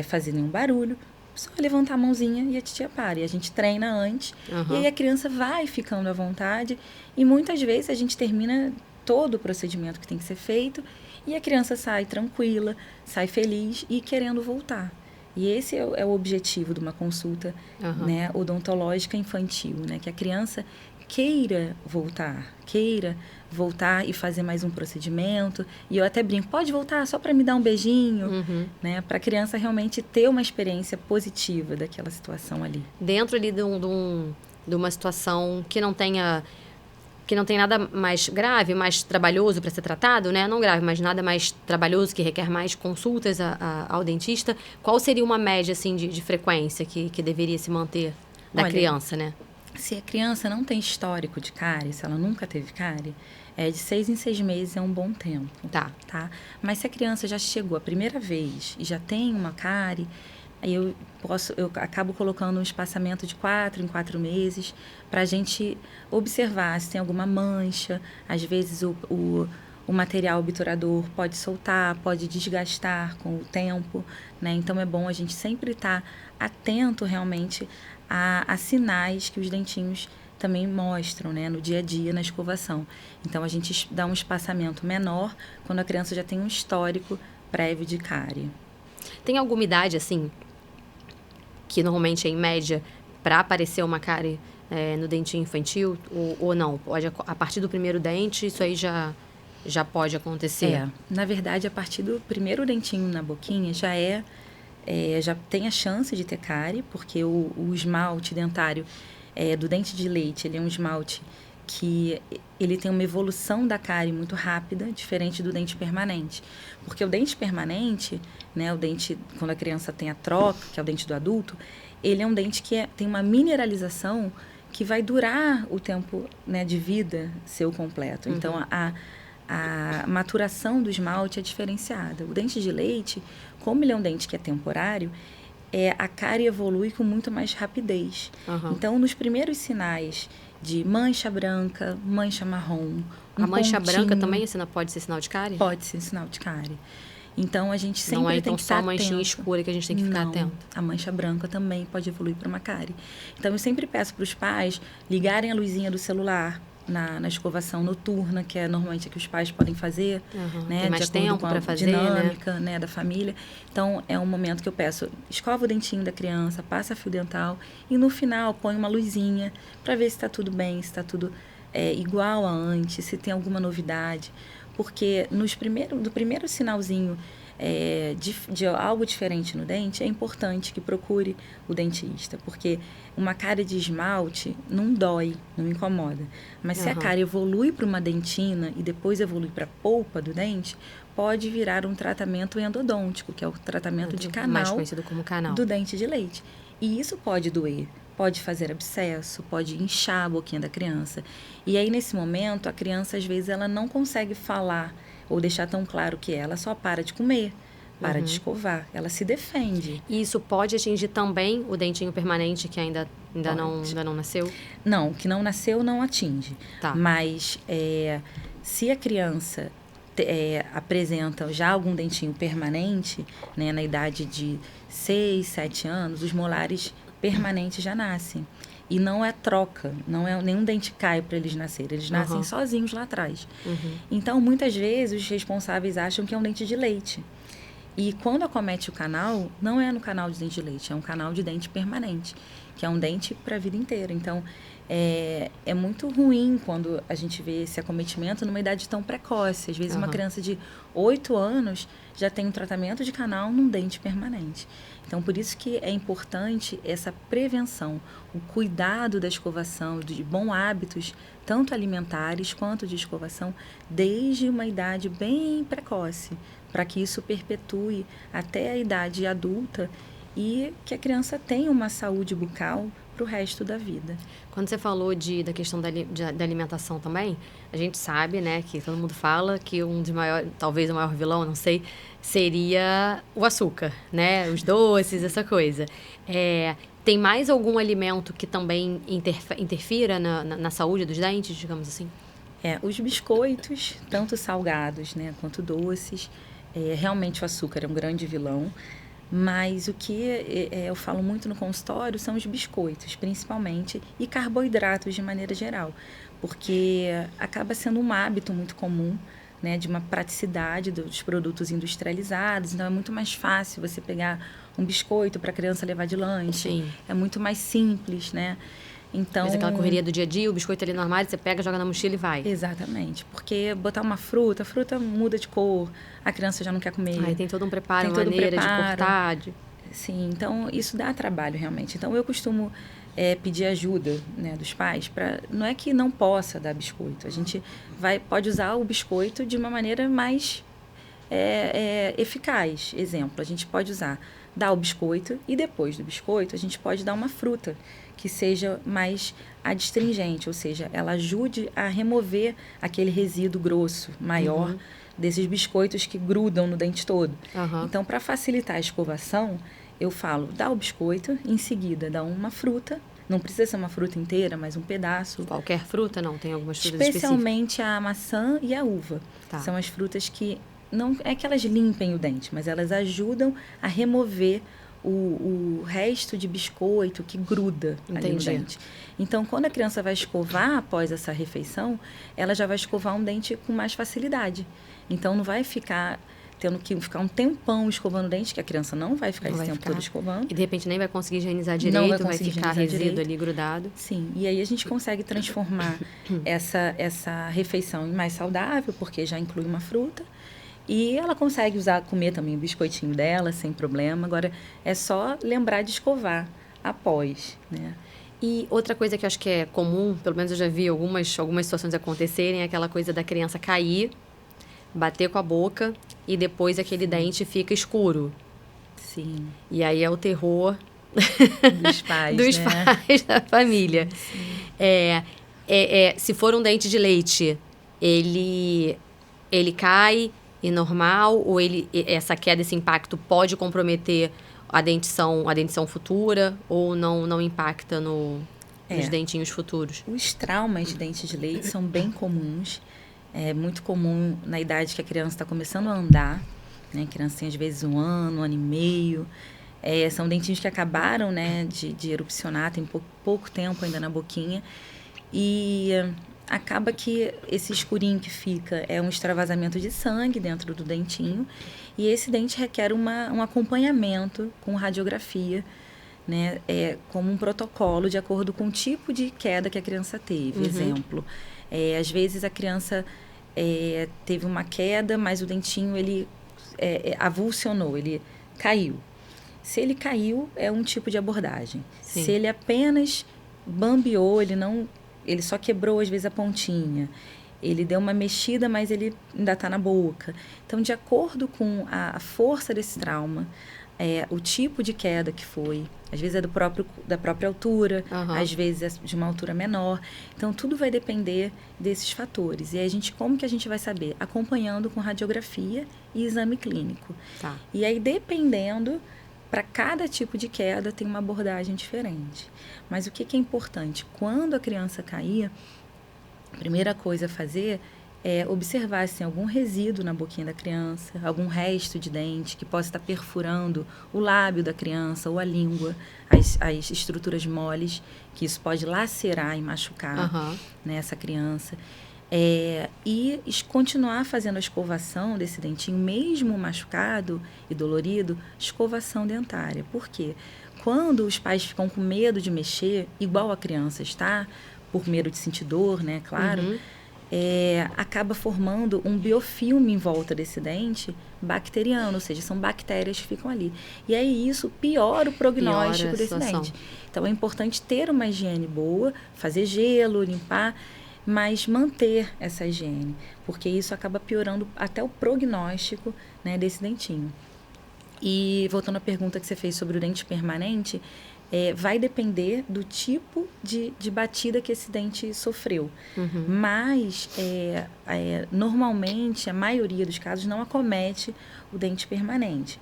S2: fazer nenhum barulho. só levantar a mãozinha e a titia para. E a gente treina antes. E aí a criança vai ficando à vontade. E muitas vezes a gente termina todo o procedimento que tem que ser feito e a criança sai tranquila, sai feliz e querendo voltar. E esse é o objetivo de uma consulta, né, odontológica infantil, né? Que a criança queira voltar e fazer mais um procedimento. E eu até brinco, pode voltar só para me dar um beijinho, né? Para a criança realmente ter uma experiência positiva daquela situação ali.
S1: Dentro ali de uma situação que não tem nada mais grave, mais trabalhoso para ser tratado, né? Não grave, mas nada mais trabalhoso, que requer mais consultas ao dentista. Qual seria uma média, assim, de frequência que deveria se manter da criança, né?
S2: Se a criança não tem histórico de cárie, se ela nunca teve cárie, de 6 em 6 meses é um bom tempo.
S1: Tá.
S2: Mas se a criança já chegou a primeira vez e já tem uma cárie, aí eu acabo colocando um espaçamento de 4 em 4 meses para a gente observar se tem alguma mancha. Às vezes o material obturador pode soltar, pode desgastar com o tempo, né? Então é bom a gente sempre estar atento realmente a sinais que os dentinhos também mostram, né, no dia a dia, na escovação. Então a gente dá um espaçamento menor quando a criança já tem um histórico prévio de cárie.
S1: Tem alguma idade, assim, que normalmente é em média para aparecer uma cárie no dentinho infantil ou não? Pode, a partir do primeiro dente, isso aí já pode acontecer?
S2: Na verdade, a partir do primeiro dentinho na boquinha já tem a chance de ter cárie, porque o esmalte dentário do dente de leite, ele é um esmalte que ele tem uma evolução da cárie muito rápida, diferente do dente permanente. Porque o dente permanente, né, o dente, quando a criança tem a troca, que é o dente do adulto, ele é um dente que tem uma mineralização que vai durar o tempo, né, de vida seu completo. Então, a maturação do esmalte é diferenciada. O dente de leite, como ele é um dente que é temporário, a cárie evolui com muito mais rapidez. Então, nos primeiros sinais de mancha branca, mancha marrom,
S1: a mancha branca também pode ser sinal de cárie?
S2: Pode ser sinal de cárie. Então, a gente sempre tem
S1: então
S2: que estar atento.
S1: Não é então só a manchinha escura que a gente tem que ficar atento?
S2: A mancha branca também pode evoluir para uma cárie. Então, eu sempre peço para os pais ligarem a luzinha do celular na escovação noturna, que é normalmente a que os pais podem fazer, né?
S1: Tem mais tempo para fazer,
S2: dinâmica, né, da família. Então, é um momento que eu peço, escova o dentinho da criança, passa fio dental e no final põe uma luzinha para ver se está tudo bem, se está tudo igual a antes, se tem alguma novidade. Porque do primeiro sinalzinho de algo diferente no dente, é importante que procure o dentista, porque uma cárie de esmalte não dói, não incomoda. Mas se a cárie evolui para uma dentina e depois evolui para a polpa do dente, pode virar um tratamento endodôntico, que é o tratamento de canal,
S1: mais conhecido como canal,
S2: do dente de leite. E isso pode doer, pode fazer abscesso, pode inchar a boquinha da criança. E aí, nesse momento, a criança, às vezes, ela não consegue falar ou deixar tão claro que ela só para de comer, para de escovar, ela se defende.
S1: E isso pode atingir também o dentinho permanente que ainda não nasceu?
S2: Não, que não nasceu não atinge.
S1: Tá.
S2: Mas se a criança apresenta já algum dentinho permanente, né, na idade de 6, 7 anos, os molares permanentes já nascem. E não é troca, nenhum dente cai para eles nascerem. Eles nascem sozinhos lá atrás. Então, muitas vezes, os responsáveis acham que é um dente de leite. E quando acomete o canal, não é no canal de dente de leite, é um canal de dente permanente, que é um dente para a vida inteira. Então, é muito ruim quando a gente vê esse acometimento numa idade tão precoce. Às vezes, uma criança de 8 anos já tem um tratamento de canal num dente permanente. Então, por isso que é importante essa prevenção, o cuidado da escovação, de bons hábitos, tanto alimentares quanto de escovação, desde uma idade bem precoce, para que isso perpetue até a idade adulta e que a criança tenha uma saúde bucal para o resto da vida.
S1: Quando você falou da questão da alimentação também, a gente sabe, né, que todo mundo fala que um dos maiores, talvez o maior vilão, não sei, seria o açúcar, né, os doces, essa coisa. Tem mais algum alimento que também interfira na saúde dos dentes, digamos assim?
S2: Os biscoitos, tanto salgados, né, quanto doces, realmente o açúcar é um grande vilão. Mas o que eu falo muito no consultório são os biscoitos, principalmente, e carboidratos de maneira geral, porque acaba sendo um hábito muito comum, né, de uma praticidade dos produtos industrializados. Então, é muito mais fácil você pegar um biscoito para a criança levar de lanche.
S1: Sim.
S2: É muito mais simples, né? Então,
S1: mas aquela correria do dia a dia, o biscoito ali no armário, você pega, joga na mochila e vai.
S2: Exatamente. Porque botar uma fruta, a fruta muda de cor, a criança já não quer comer.
S1: Aí tem todo um preparo, uma maneira de cortar.
S2: Sim, então isso dá trabalho realmente. Então eu costumo pedir ajuda, né, dos pais. Não é que não possa dar biscoito. A gente pode usar o biscoito de uma maneira mais eficaz. Exemplo, a gente pode dar o biscoito e depois do biscoito a gente pode dar uma fruta que seja mais adstringente, ou seja, ela ajude a remover aquele resíduo grosso, maior, desses biscoitos que grudam no dente todo. Então, para facilitar a escovação, eu falo, dá o biscoito, em seguida dá uma fruta, não precisa ser uma fruta inteira, mas um pedaço.
S1: Qualquer fruta, não? Tem algumas frutas
S2: especialmente a maçã e a uva. Tá. São as frutas que, não é que elas limpem o dente, mas elas ajudam a remover o resto de biscoito que gruda ali no dente. Então, quando a criança vai escovar após essa refeição, ela já vai escovar um dente com mais facilidade. Então, não vai ficar tendo que ficar um tempão escovando o dente, que a criança não vai ficar esse tempo todo escovando.
S1: E, de repente, nem vai conseguir higienizar direito, vai ficar resíduo ali grudado.
S2: Sim, e aí a gente consegue transformar essa refeição em mais saudável, porque já inclui uma fruta. E ela consegue comer também o biscoitinho dela, sem problema. Agora, é só lembrar de escovar após, né?
S1: E outra coisa que eu acho que é comum, pelo menos eu já vi algumas situações acontecerem, é aquela coisa da criança cair, bater com a boca e depois aquele dente fica escuro.
S2: Sim.
S1: E aí é o terror
S2: dos pais,
S1: dos
S2: né?
S1: pais da família.
S2: Sim.
S1: Se for um dente de leite, ele cai e normal, ou essa queda, esse impacto pode comprometer a dentição futura, ou não impacta nos dentinhos futuros?
S2: Os traumas de dente de leite são bem comuns. É muito comum na idade que a criança está começando a andar, né? A criança tem às vezes 1 ano, 1 ano e meio. São dentinhos que acabaram, né, de erupcionar, tem pouco tempo ainda na boquinha. E acaba que esse escurinho que fica é um extravasamento de sangue dentro do dentinho. E esse dente requer um acompanhamento com radiografia, né, como um protocolo de acordo com o tipo de queda que a criança teve. Exemplo, às vezes a criança teve uma queda, mas o dentinho ele avulsionou, ele caiu. Se ele caiu, é um tipo de abordagem. Sim. Se ele apenas bambeou, ele só quebrou, às vezes, a pontinha. Ele deu uma mexida, mas ele ainda está na boca. Então, de acordo com a força desse trauma, o tipo de queda que foi, às vezes é da própria altura, às vezes é de uma altura menor. Então, tudo vai depender desses fatores. E aí, como que a gente vai saber? Acompanhando com radiografia e exame clínico.
S1: Tá.
S2: E aí, dependendo, para cada tipo de queda, tem uma abordagem diferente. Mas o que é importante? Quando a criança cair, a primeira coisa a fazer é observar se tem algum resíduo na boquinha da criança, algum resto de dente que possa estar perfurando o lábio da criança ou a língua, as estruturas moles, que isso pode lacerar e machucar, né, essa criança. E continuar fazendo a escovação desse dentinho, mesmo machucado e dolorido, escovação dentária. Por quê? Quando os pais ficam com medo de mexer, igual a criança está, por medo de sentir dor, né, claro, acaba formando um biofilme em volta desse dente bacteriano, ou seja, são bactérias que ficam ali. E aí isso piora o prognóstico desse dente. Então é importante ter uma higiene boa, fazer gelo, limpar, mas manter essa higiene, porque isso acaba piorando até o prognóstico, né, desse dentinho. E voltando à pergunta que você fez sobre o dente permanente, vai depender do tipo de batida que esse dente sofreu. Mas, normalmente, a maioria dos casos não acomete o dente permanente.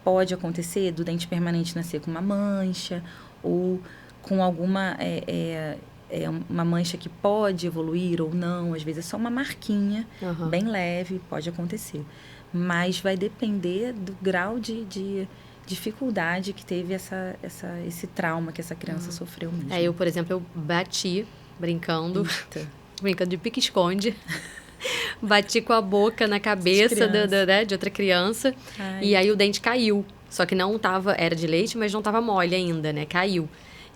S2: Pode acontecer do dente permanente nascer com uma mancha ou com alguma... uma mancha que pode evoluir ou não, às vezes é só uma marquinha, bem leve, pode acontecer. Mas vai depender do grau de dificuldade que teve esse trauma que essa criança sofreu mesmo.
S1: Eu, por exemplo, eu bati brincando de pique-esconde. Bati com a boca na cabeça de outra criança. Ai. E aí o dente caiu. Só que não tava, era de leite, mas não tava mole ainda, né? Caiu.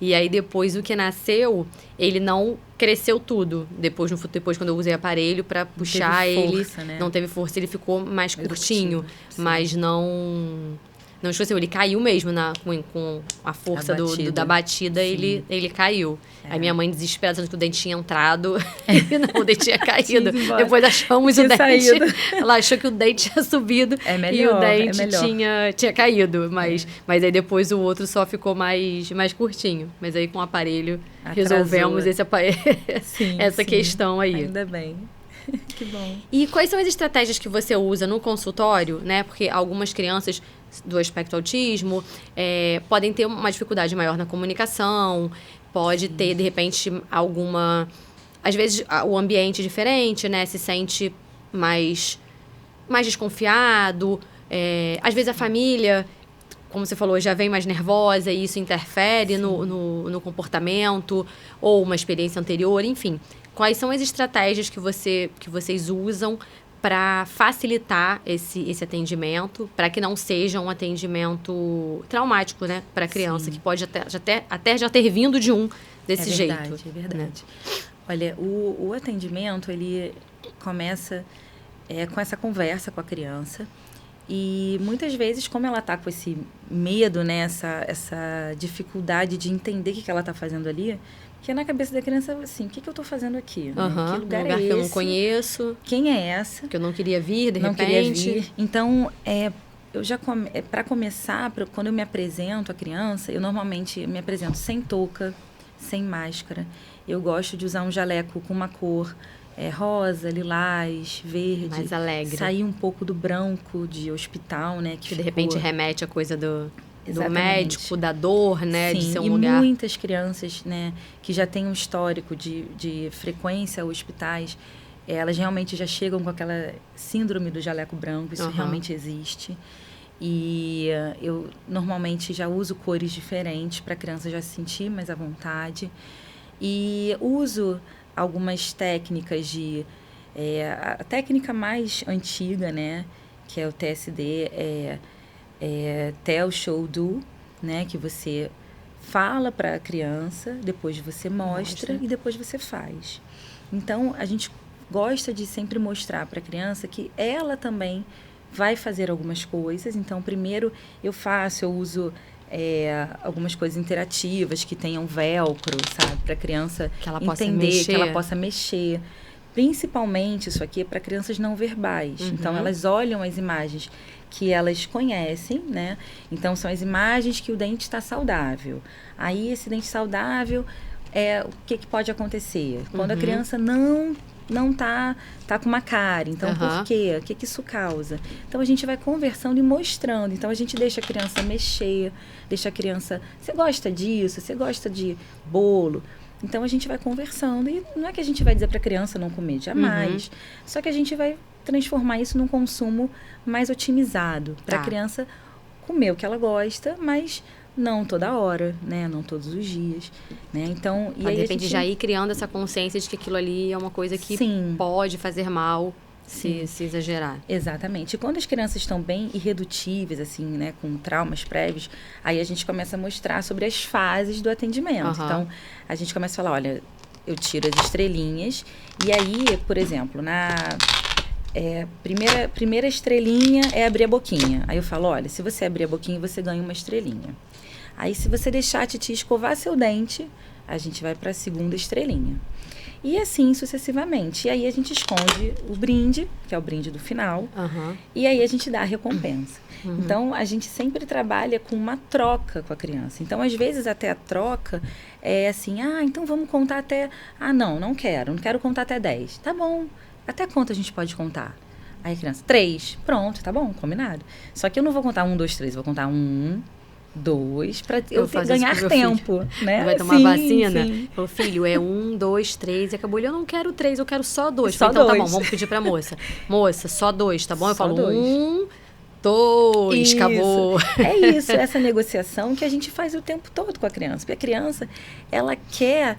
S1: E aí depois o que nasceu, ele não cresceu tudo. Depois quando eu usei aparelho para puxar ele, né? Não teve força, ele ficou mais curtinho, mas não esqueceu, ele caiu mesmo com a força da batida, ele caiu. Aí minha mãe desesperada, dizendo que o dente tinha entrado, o dente tinha caído. Depois achamos o dente, ela achou que o dente tinha subido e o dente tinha caído. Mas aí depois o outro só ficou mais curtinho. Mas aí com o aparelho resolvemos essa questão aí.
S2: Ainda bem. Que bom.
S1: E quais são as estratégias que você usa no consultório, né? Porque algumas crianças do espectro autismo podem ter uma dificuldade maior na comunicação, pode ter, de repente, às vezes, o ambiente é diferente, né? Se sente mais desconfiado. Às vezes, a família, como você falou, já vem mais nervosa e isso interfere no comportamento ou uma experiência anterior, enfim. Quais são as estratégias que vocês usam para facilitar esse atendimento, para que não seja um atendimento traumático, né, para a criança, que pode até já ter vindo de desse jeito.
S2: É verdade. Né? Olha, o atendimento, ele começa com essa conversa com a criança e muitas vezes, como ela está com esse medo, né, essa dificuldade de entender o que ela está fazendo ali, que é na cabeça da criança, assim, o que eu estou fazendo aqui? Né? Que lugar é esse?
S1: Que eu não conheço.
S2: Quem é essa?
S1: Que eu não queria vir, de repente.
S2: Não queria vir. Então, para começar, quando eu me apresento à criança, eu normalmente me apresento sem touca, sem máscara. Eu gosto de usar um jaleco com uma cor rosa, lilás, verde.
S1: Mais alegre.
S2: Sair um pouco do branco de hospital, né?
S1: Que de repente remete a coisa do médico, da dor, né?
S2: Sim,
S1: de ser um lugar.
S2: E muitas crianças, né, que já têm um histórico de frequência a hospitais, elas realmente já chegam com aquela síndrome do jaleco branco, isso realmente existe. E eu normalmente já uso cores diferentes para a criança já se sentir mais à vontade. E uso algumas técnicas a técnica mais antiga, né, que é o TSD, Tell, Show, Do, né? Que você fala para a criança, depois você mostra e depois você faz. Então, a gente gosta de sempre mostrar para a criança que ela também vai fazer algumas coisas. Então, primeiro eu uso algumas coisas interativas que tenham velcro, sabe? Para a criança entender, que ela possa mexer. Principalmente isso aqui é para crianças não verbais. Então, elas olham as imagens que elas conhecem, né? Então, são as imagens que o dente está saudável. Aí, esse dente saudável, o que pode acontecer? Quando a criança não tá com uma cárie. Então, por quê? O que isso causa? Então, a gente vai conversando e mostrando. Então, a gente deixa a criança mexer, deixa a criança... Você gosta disso? Você gosta de bolo? Então, a gente vai conversando. E não é que a gente vai dizer para a criança não comer, jamais. Só que a gente vai transformar isso num consumo mais otimizado. Para a criança comer o que ela gosta, mas não toda hora, né? Não todos os dias, né? Então,
S1: de repente já ir criando essa consciência de que aquilo ali é uma coisa que pode fazer mal se exagerar.
S2: Exatamente. E quando as crianças estão bem irredutíveis, assim, né? Com traumas prévios, aí a gente começa a mostrar sobre as fases do atendimento. Então, a gente começa a falar, olha, eu tiro as estrelinhas e aí, por exemplo, primeira estrelinha é abrir a boquinha. Aí eu falo, olha, se você abrir a boquinha, você ganha uma estrelinha. Aí, se você deixar a titia escovar seu dente, a gente vai para a segunda estrelinha. E assim, sucessivamente. E aí, a gente esconde o brinde, que é o brinde do final. E aí, a gente dá a recompensa. Então, a gente sempre trabalha com uma troca com a criança. Então, às vezes, até a troca é assim, então vamos contar até... não quero contar até 10. Tá bom. Até quanto a gente pode contar? Aí a criança, 3. Pronto, tá bom, combinado. Só que eu não vou contar 1, 2, 3. Eu vou contar 1, 2, pra eu ganhar tempo, né?
S1: Vai tomar vacina? Falou, filho, 1, 2, 3. E acabou, eu não quero 3, eu quero só 2. Então, tá bom, vamos pedir pra moça. Moça, só 2, tá bom? Eu falo 1, acertou,
S2: isso.
S1: Acabou.
S2: É isso, essa negociação que a gente faz o tempo todo com a criança. Porque a criança, ela quer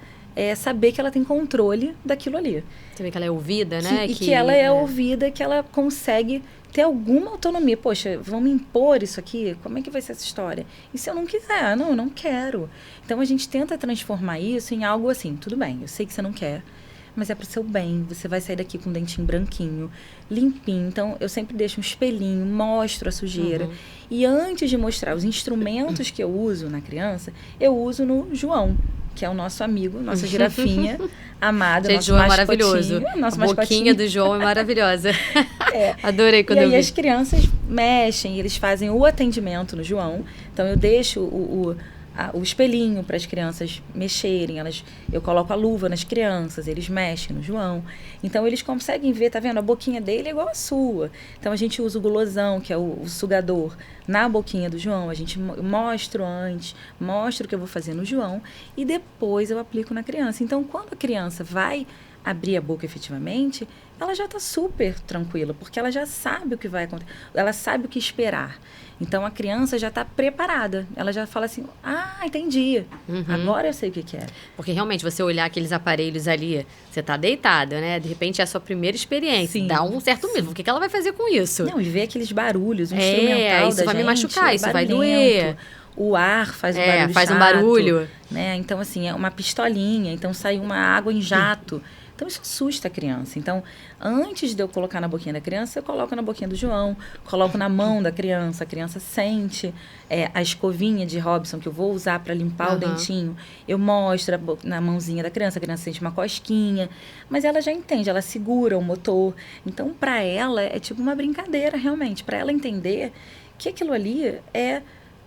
S2: saber que ela tem controle daquilo ali.
S1: Você vê que ela é ouvida, né?
S2: Que ela é ouvida, que ela consegue ter alguma autonomia. Poxa, vão me impor isso aqui? Como é que vai ser essa história? E se eu não quiser? Não, eu não quero. Então, a gente tenta transformar isso em algo assim, tudo bem, eu sei que você não quer, mas é pro seu bem. Você vai sair daqui com um dentinho branquinho, limpinho. Então, eu sempre deixo um espelhinho, mostro a sujeira. E antes de mostrar os instrumentos que eu uso na criança, eu uso no João, que é o nosso amigo, nossa girafinha amada,
S1: gente,
S2: nosso
S1: João é
S2: mascotinho.
S1: maravilhoso.
S2: Nosso
S1: a boquinha do João é maravilhosa. Adorei quando eu vi.
S2: E aí as crianças mexem, eles fazem o atendimento no João. Então, eu deixo o espelhinho para as crianças mexerem, eu coloco a luva nas crianças, eles mexem no João. Então, eles conseguem ver, tá vendo? A boquinha dele é igual a sua. Então, a gente usa o gulosão, que é o sugador, na boquinha do João. A gente mostra antes, mostra o que eu vou fazer no João e depois eu aplico na criança. Então, quando a criança vai abrir a boca efetivamente, ela já está super tranquila, porque ela já sabe o que vai acontecer, ela sabe o que esperar. Então, a criança já está preparada. Ela já fala assim, entendi. Agora eu sei o que é.
S1: Porque, realmente, você olhar aqueles aparelhos ali, você está deitada, né? De repente, é a sua primeira experiência. Sim. Dá um certo medo. O que ela vai fazer com isso?
S2: Não, e ver aqueles barulhos, o instrumental
S1: isso
S2: da
S1: vai
S2: gente,
S1: me machucar, isso vai doer.
S2: O ar faz um barulho
S1: faz
S2: chato,
S1: um barulho.
S2: Né? Então, assim, é uma pistolinha. Então, sai uma água em jato. Então, isso assusta a criança. Então, antes de eu colocar na boquinha da criança, eu coloco na boquinha do João, coloco na mão da criança, a criança sente a escovinha de Robson que eu vou usar para limpar o dentinho. Eu mostro na mãozinha da criança, a criança sente uma cosquinha, mas ela já entende, ela segura o motor. Então, para ela, é tipo uma brincadeira, realmente. Para ela entender que aquilo ali é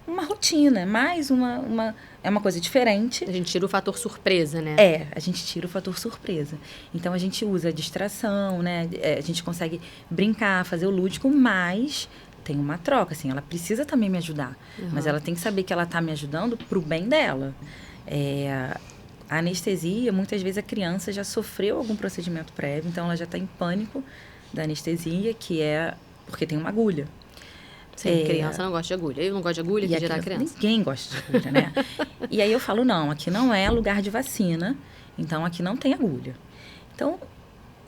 S2: uma rotina, mais é uma coisa diferente.
S1: A gente tira o fator surpresa, né?
S2: A gente tira o fator surpresa. Então, a gente usa a distração, né? A gente consegue brincar, fazer o lúdico, mas tem uma troca, assim. Ela precisa também me ajudar. Mas ela tem que saber que ela está me ajudando pro bem dela. A anestesia, muitas vezes a criança já sofreu algum procedimento prévio, então ela já está em pânico da anestesia, que é porque tem uma agulha.
S1: Sim, criança não gosta de agulha. Eu não gosto de agulha, que dirá criança.
S2: Ninguém gosta de agulha, né? E aí eu falo, não, aqui não é lugar de vacina, então aqui não tem agulha. Então,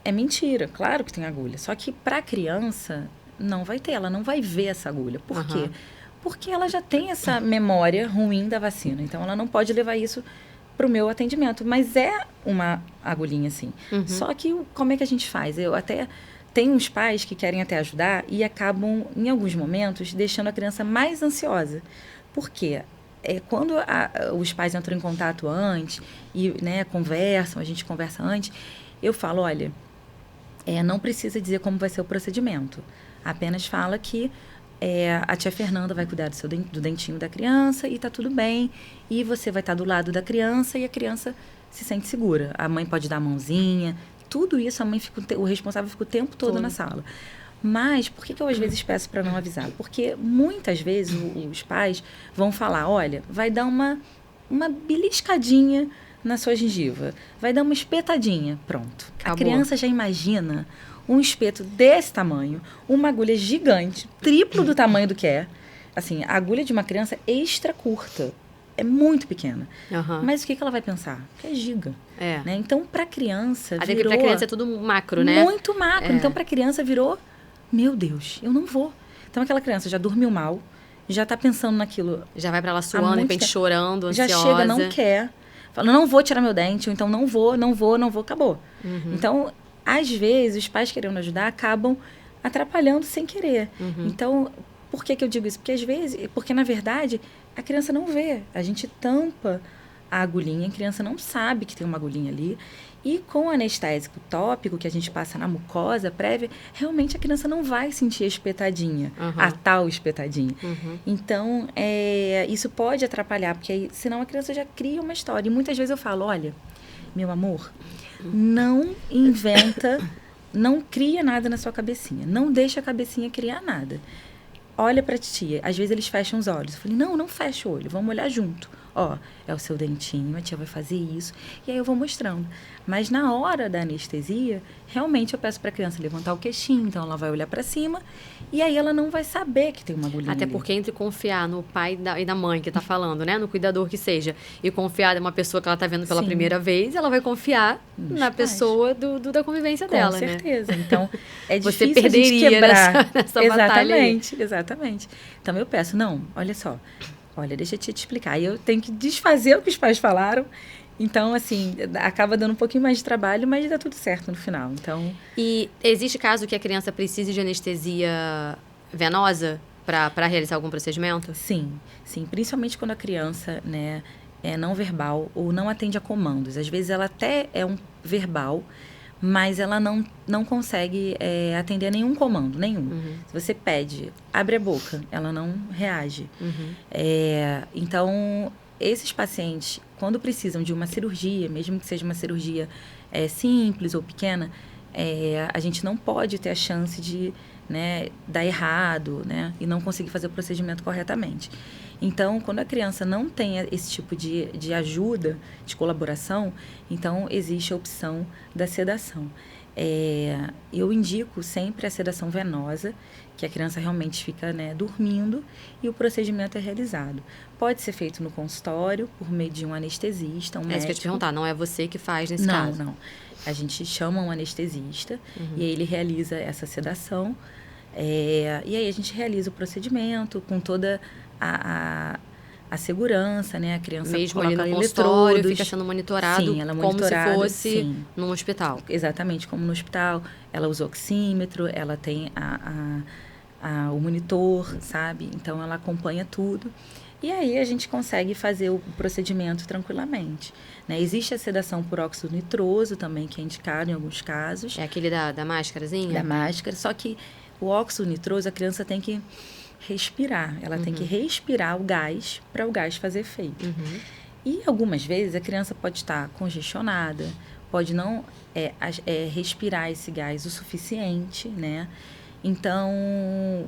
S2: é mentira, claro que tem agulha. Só que para criança, não vai ter, ela não vai ver essa agulha. Por quê? Porque ela já tem essa memória ruim da vacina. Então, ela não pode levar isso para o meu atendimento. Mas é uma agulhinha, assim. Só que como é que a gente faz? Eu até... Tem uns pais que querem até ajudar e acabam, em alguns momentos, deixando a criança mais ansiosa. Por quê? Quando os pais entram em contato antes e conversam, a gente conversa antes, eu falo, olha, não precisa dizer como vai ser o procedimento. Apenas fala que a tia Fernanda vai cuidar do dentinho da criança e tá tudo bem. E você vai estar do lado da criança e a criança se sente segura. A mãe pode dar a mãozinha. Tudo isso, o responsável fica o tempo todo na sala. Mas, por que eu às vezes peço para não avisar? Porque muitas vezes os pais vão falar, olha, vai dar uma beliscadinha na sua gengiva, vai dar uma espetadinha, pronto. Acabou. A criança já imagina um espeto desse tamanho, uma agulha gigante, triplo do tamanho do que é. Assim, a agulha de uma criança extra curta. É muito pequena. Mas o que ela vai pensar? Que é giga. Né? Então, para a criança
S1: até virou... Até que para criança é tudo macro, né?
S2: Muito macro. Então, para a criança virou, meu Deus, eu não vou. Então, aquela criança já dormiu mal, já está pensando naquilo.
S1: Já vai para lá suando, de repente chorando, ansiosa.
S2: Já chega, não quer. Fala, não vou tirar meu dente, ou então não vou, acabou. Então, às vezes, os pais querendo ajudar acabam atrapalhando sem querer. Então, por que eu digo isso? Porque na verdade, a criança não vê. A gente tampa a agulhinha, a criança não sabe que tem uma agulhinha ali. E com o anestésico tópico, que a gente passa na mucosa prévia, realmente a criança não vai sentir a espetadinha, a tal espetadinha. Então, isso pode atrapalhar, porque aí, senão a criança já cria uma história. E muitas vezes eu falo, olha, meu amor, não inventa, não cria nada na sua cabecinha. Não deixa a cabecinha criar nada. Olha pra titia. Às vezes eles fecham os olhos. Eu falei, não fecha o olho, vamos olhar junto. ó, é o seu dentinho, a tia vai fazer isso. E aí eu vou mostrando. Mas na hora da anestesia, realmente eu peço para a criança levantar o queixinho, então ela vai olhar para cima e aí ela não vai saber que tem uma agulhinha.
S1: Até
S2: ali.
S1: porque entre confiar no pai e na mãe que tá falando, né? No cuidador que seja, e confiar em uma pessoa que ela tá vendo pela primeira vez, ela vai confiar na pessoa da convivência dela, né?
S2: Com certeza. Então, é
S1: Você
S2: difícil
S1: perderia
S2: a gente quebrar.
S1: nessa batalha aí.
S2: Exatamente. Então, eu peço, não, olha só, deixa eu te explicar. Aí eu tenho que desfazer o que os pais falaram. Então, assim, acaba dando um pouquinho mais de trabalho, mas dá tudo certo no final. Então...
S1: E existe caso que a criança precise de anestesia venosa para realizar algum procedimento?
S2: Sim. Principalmente quando a criança, né, é não verbal ou não atende a comandos. Às vezes ela até é um verbal, mas ela não consegue atender a nenhum comando, nenhum.
S1: Uhum.
S2: Se você pede, abre a boca, ela não reage.
S1: Uhum.
S2: Então, esses pacientes, quando precisam de uma cirurgia, mesmo que seja uma cirurgia simples ou pequena, a gente não pode ter a chance de, né, dar errado, né, e não conseguir fazer o procedimento corretamente. Então, quando a criança não tem esse tipo de ajuda, de colaboração, então existe a opção da sedação. Eu indico sempre a sedação venosa, que a criança realmente fica, né, dormindo e o procedimento é realizado. Pode ser feito no consultório, por meio de um anestesista, um médico.
S1: Isso que eu ia te perguntar, não é você que faz nesse caso?
S2: Não. A gente chama um anestesista e aí ele realiza essa sedação. E aí a gente realiza o procedimento com toda a segurança, né? A criança
S1: mesmo
S2: coloca
S1: ali no consultório,
S2: eletrodos.
S1: fica sendo monitorado,
S2: Sim, ela é monitorada,
S1: como se fosse
S2: sim.
S1: num hospital.
S2: Exatamente, como no hospital. Ela usa oxímetro, ela tem o monitor, sabe? Então, ela acompanha tudo. E aí, a gente consegue fazer o procedimento tranquilamente. Né? Existe a sedação por óxido nitroso também, que é indicado em alguns casos.
S1: É aquele da máscarazinha?
S2: Da máscara, só que o óxido nitroso, a criança tem que respirar. Ela tem que respirar o gás para o gás fazer efeito. E algumas vezes a criança pode estar congestionada, pode não respirar esse gás o suficiente, né? Então,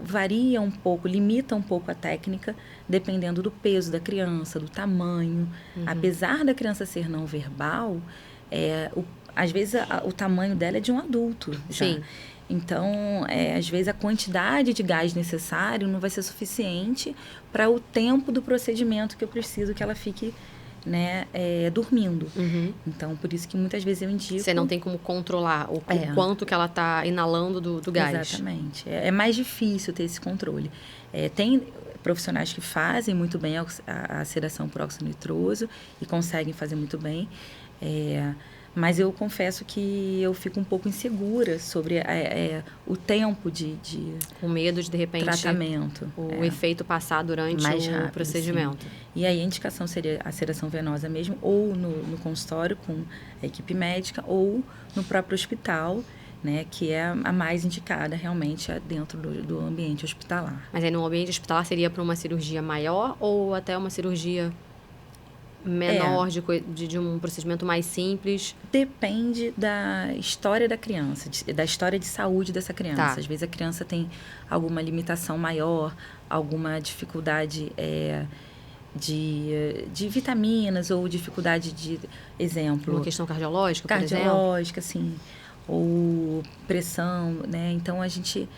S2: varia um pouco, limita um pouco a técnica, dependendo do peso da criança, do tamanho. Apesar da criança ser não verbal, às vezes o tamanho dela é de um adulto já.
S1: Sim.
S2: Então, às vezes a quantidade de gás necessário não vai ser suficiente para o tempo do procedimento que eu preciso que ela fique, né, dormindo. Então, por isso que muitas vezes eu indico...
S1: Você não tem como controlar o quanto que ela está inalando do gás.
S2: Exatamente. É mais difícil ter esse controle. Tem profissionais que fazem muito bem a sedação por óxido nitroso e conseguem fazer muito bem. Mas eu confesso que eu fico um pouco insegura sobre o tempo de
S1: com medo de repente,
S2: tratamento.
S1: O efeito passar durante
S2: mais
S1: o
S2: rápido,
S1: procedimento.
S2: Sim. E aí a indicação seria a sedação venosa mesmo, ou no consultório com a equipe médica, ou no próprio hospital, né, que é a mais indicada realmente dentro do ambiente hospitalar.
S1: Mas aí no ambiente hospitalar seria para uma cirurgia maior ou até uma cirurgia menor, de um procedimento mais simples?
S2: Depende da história da criança, da história de saúde dessa criança.
S1: Tá.
S2: Às vezes a criança tem alguma limitação maior, alguma dificuldade de vitaminas ou dificuldade de, exemplo...
S1: Uma questão cardiológica, por exemplo?
S2: Cardiológica, sim. Ou pressão, né? Então, a gente...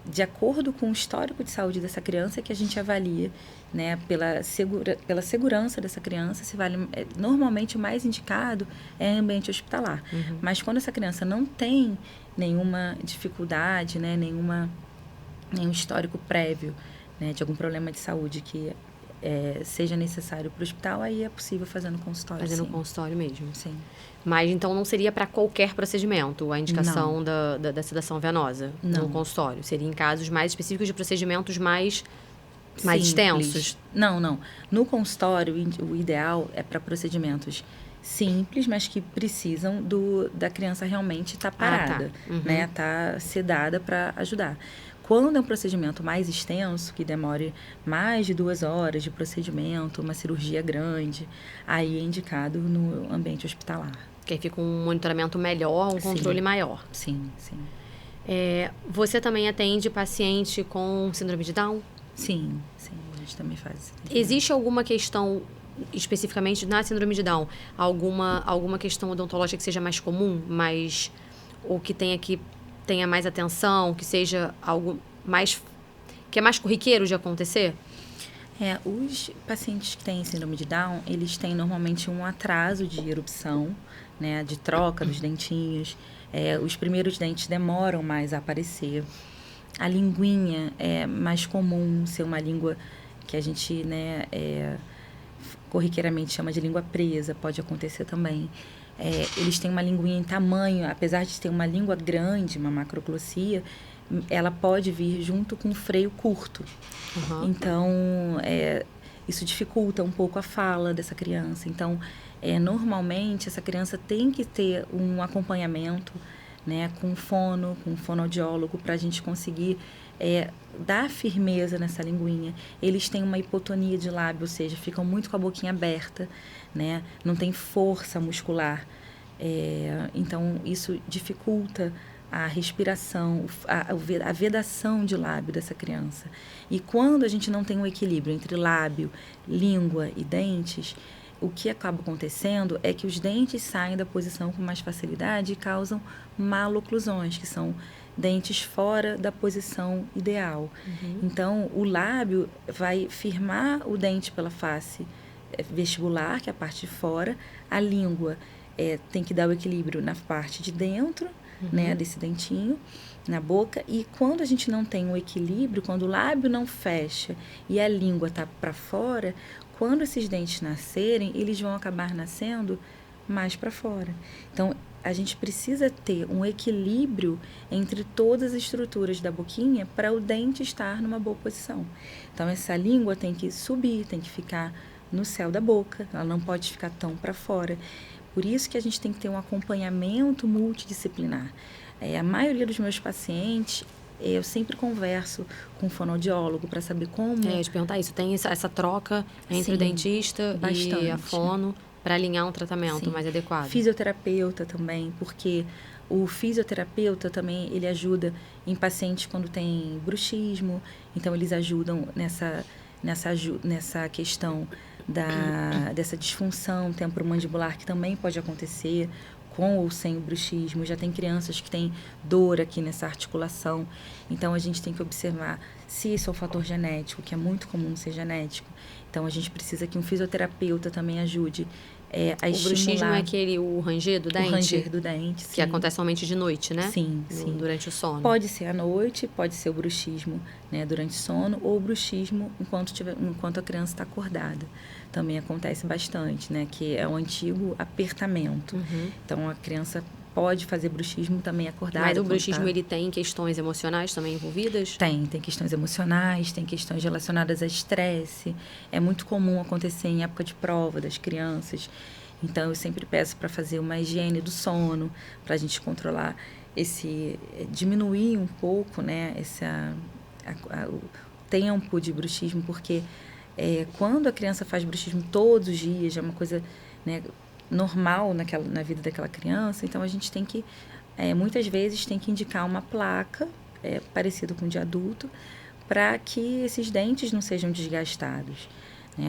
S2: De acordo com o histórico de saúde dessa criança, que a gente avalia, né, pela segurança dessa criança, se vale. Normalmente, o mais indicado é ambiente hospitalar. Mas quando essa criança não tem nenhuma dificuldade, né, nenhum histórico prévio, né, de algum problema de saúde que seja necessário para o hospital, aí é possível fazer no consultório.
S1: Fazer no
S2: sim.
S1: consultório mesmo.
S2: Sim.
S1: Mas então não seria para qualquer procedimento a indicação da sedação venosa no consultório? Seria em casos mais específicos de procedimentos mais extensos?
S2: Não. No consultório, o ideal é para procedimentos simples, mas que precisam da criança realmente estar parada, né? Estar sedada para ajudar. Quando é um procedimento mais extenso, que demore mais de 2 horas de procedimento, uma cirurgia grande, aí é indicado no ambiente hospitalar.
S1: Que aí fica um monitoramento melhor, um controle maior.
S2: Sim.
S1: Você também atende paciente com síndrome de Down?
S2: Sim, a gente também faz.
S1: Existe alguma questão especificamente na síndrome de Down, alguma questão odontológica que seja mais comum, ou que tenha mais atenção, que seja algo mais... que é mais corriqueiro de acontecer?
S2: Os pacientes que têm síndrome de Down, eles têm normalmente um atraso de erupção, né, de troca dos dentinhos. Os primeiros dentes demoram mais a aparecer. A linguinha é mais comum ser uma língua que a gente, né, corriqueiramente chama de língua presa, pode acontecer também. Eles têm uma linguinha em tamanho, apesar de ter uma língua grande, uma macroglossia, ela pode vir junto com um freio curto. Uhum. Então, isso dificulta um pouco a fala dessa criança. Então, normalmente, essa criança tem que ter um acompanhamento, né, com um fonoaudiólogo, para a gente conseguir dar firmeza nessa linguinha. Eles têm uma hipotonia de lábio, ou seja, ficam muito com a boquinha aberta, né? Não tem força muscular. Então, isso dificulta a respiração, a vedação de lábio dessa criança. E quando a gente não tem um equilíbrio entre lábio, língua e dentes, o que acaba acontecendo é que os dentes saem da posição com mais facilidade e causam maloclusões, que são dentes fora da posição ideal. Uhum. Então, o lábio vai firmar o dente pela face vestibular, que é a parte de fora. A língua tem que dar o equilíbrio na parte de dentro, né, desse dentinho, na boca. E quando a gente não tem o equilíbrio, quando o lábio não fecha e a língua está para fora, quando esses dentes nascerem, eles vão acabar nascendo mais para fora. Então, a gente precisa ter um equilíbrio entre todas as estruturas da boquinha para o dente estar numa boa posição. Então, essa língua tem que subir, tem que ficar no céu da boca, ela não pode ficar tão para fora. Por isso que a gente tem que ter um acompanhamento multidisciplinar. A maioria dos meus pacientes, eu sempre converso com o fonoaudiólogo para saber como...
S1: Eu ia te perguntar isso, tem essa troca entre Sim, o dentista bastante, e a fono para alinhar um tratamento mais adequado.
S2: Fisioterapeuta também, porque o fisioterapeuta também, ele ajuda em pacientes quando tem bruxismo, então eles ajudam nessa questão dessa disfunção temporomandibular, que também pode acontecer com ou sem o bruxismo. Já tem crianças que têm dor aqui nessa articulação. Então, a gente tem que observar se isso é um fator genético, que é muito comum ser genético. Então, a gente precisa que um fisioterapeuta também ajude a estimular. O
S1: bruxismo é o ranger do dente?
S2: O ranger do dente, sim.
S1: Que acontece somente de noite, né?
S2: Sim.
S1: Durante o sono.
S2: Pode ser à noite, pode ser o bruxismo, né, durante o sono, ou o bruxismo enquanto a criança está acordada. Também acontece bastante, né? Que é o antigo apertamento. Uhum. Então, a criança pode fazer bruxismo também acordada.
S1: Mas o bruxismo, ele tem questões emocionais também envolvidas?
S2: Tem questões emocionais, tem questões relacionadas a estresse. É muito comum acontecer em época de prova das crianças. Então, eu sempre peço para fazer uma higiene do sono, para a gente controlar diminuir um pouco, né, o tempo de bruxismo, porque quando a criança faz bruxismo todos os dias, é uma coisa, né, normal na vida daquela criança. Então, a gente tem que, muitas vezes, tem que indicar uma placa parecida com de adulto, para que esses dentes não sejam desgastados.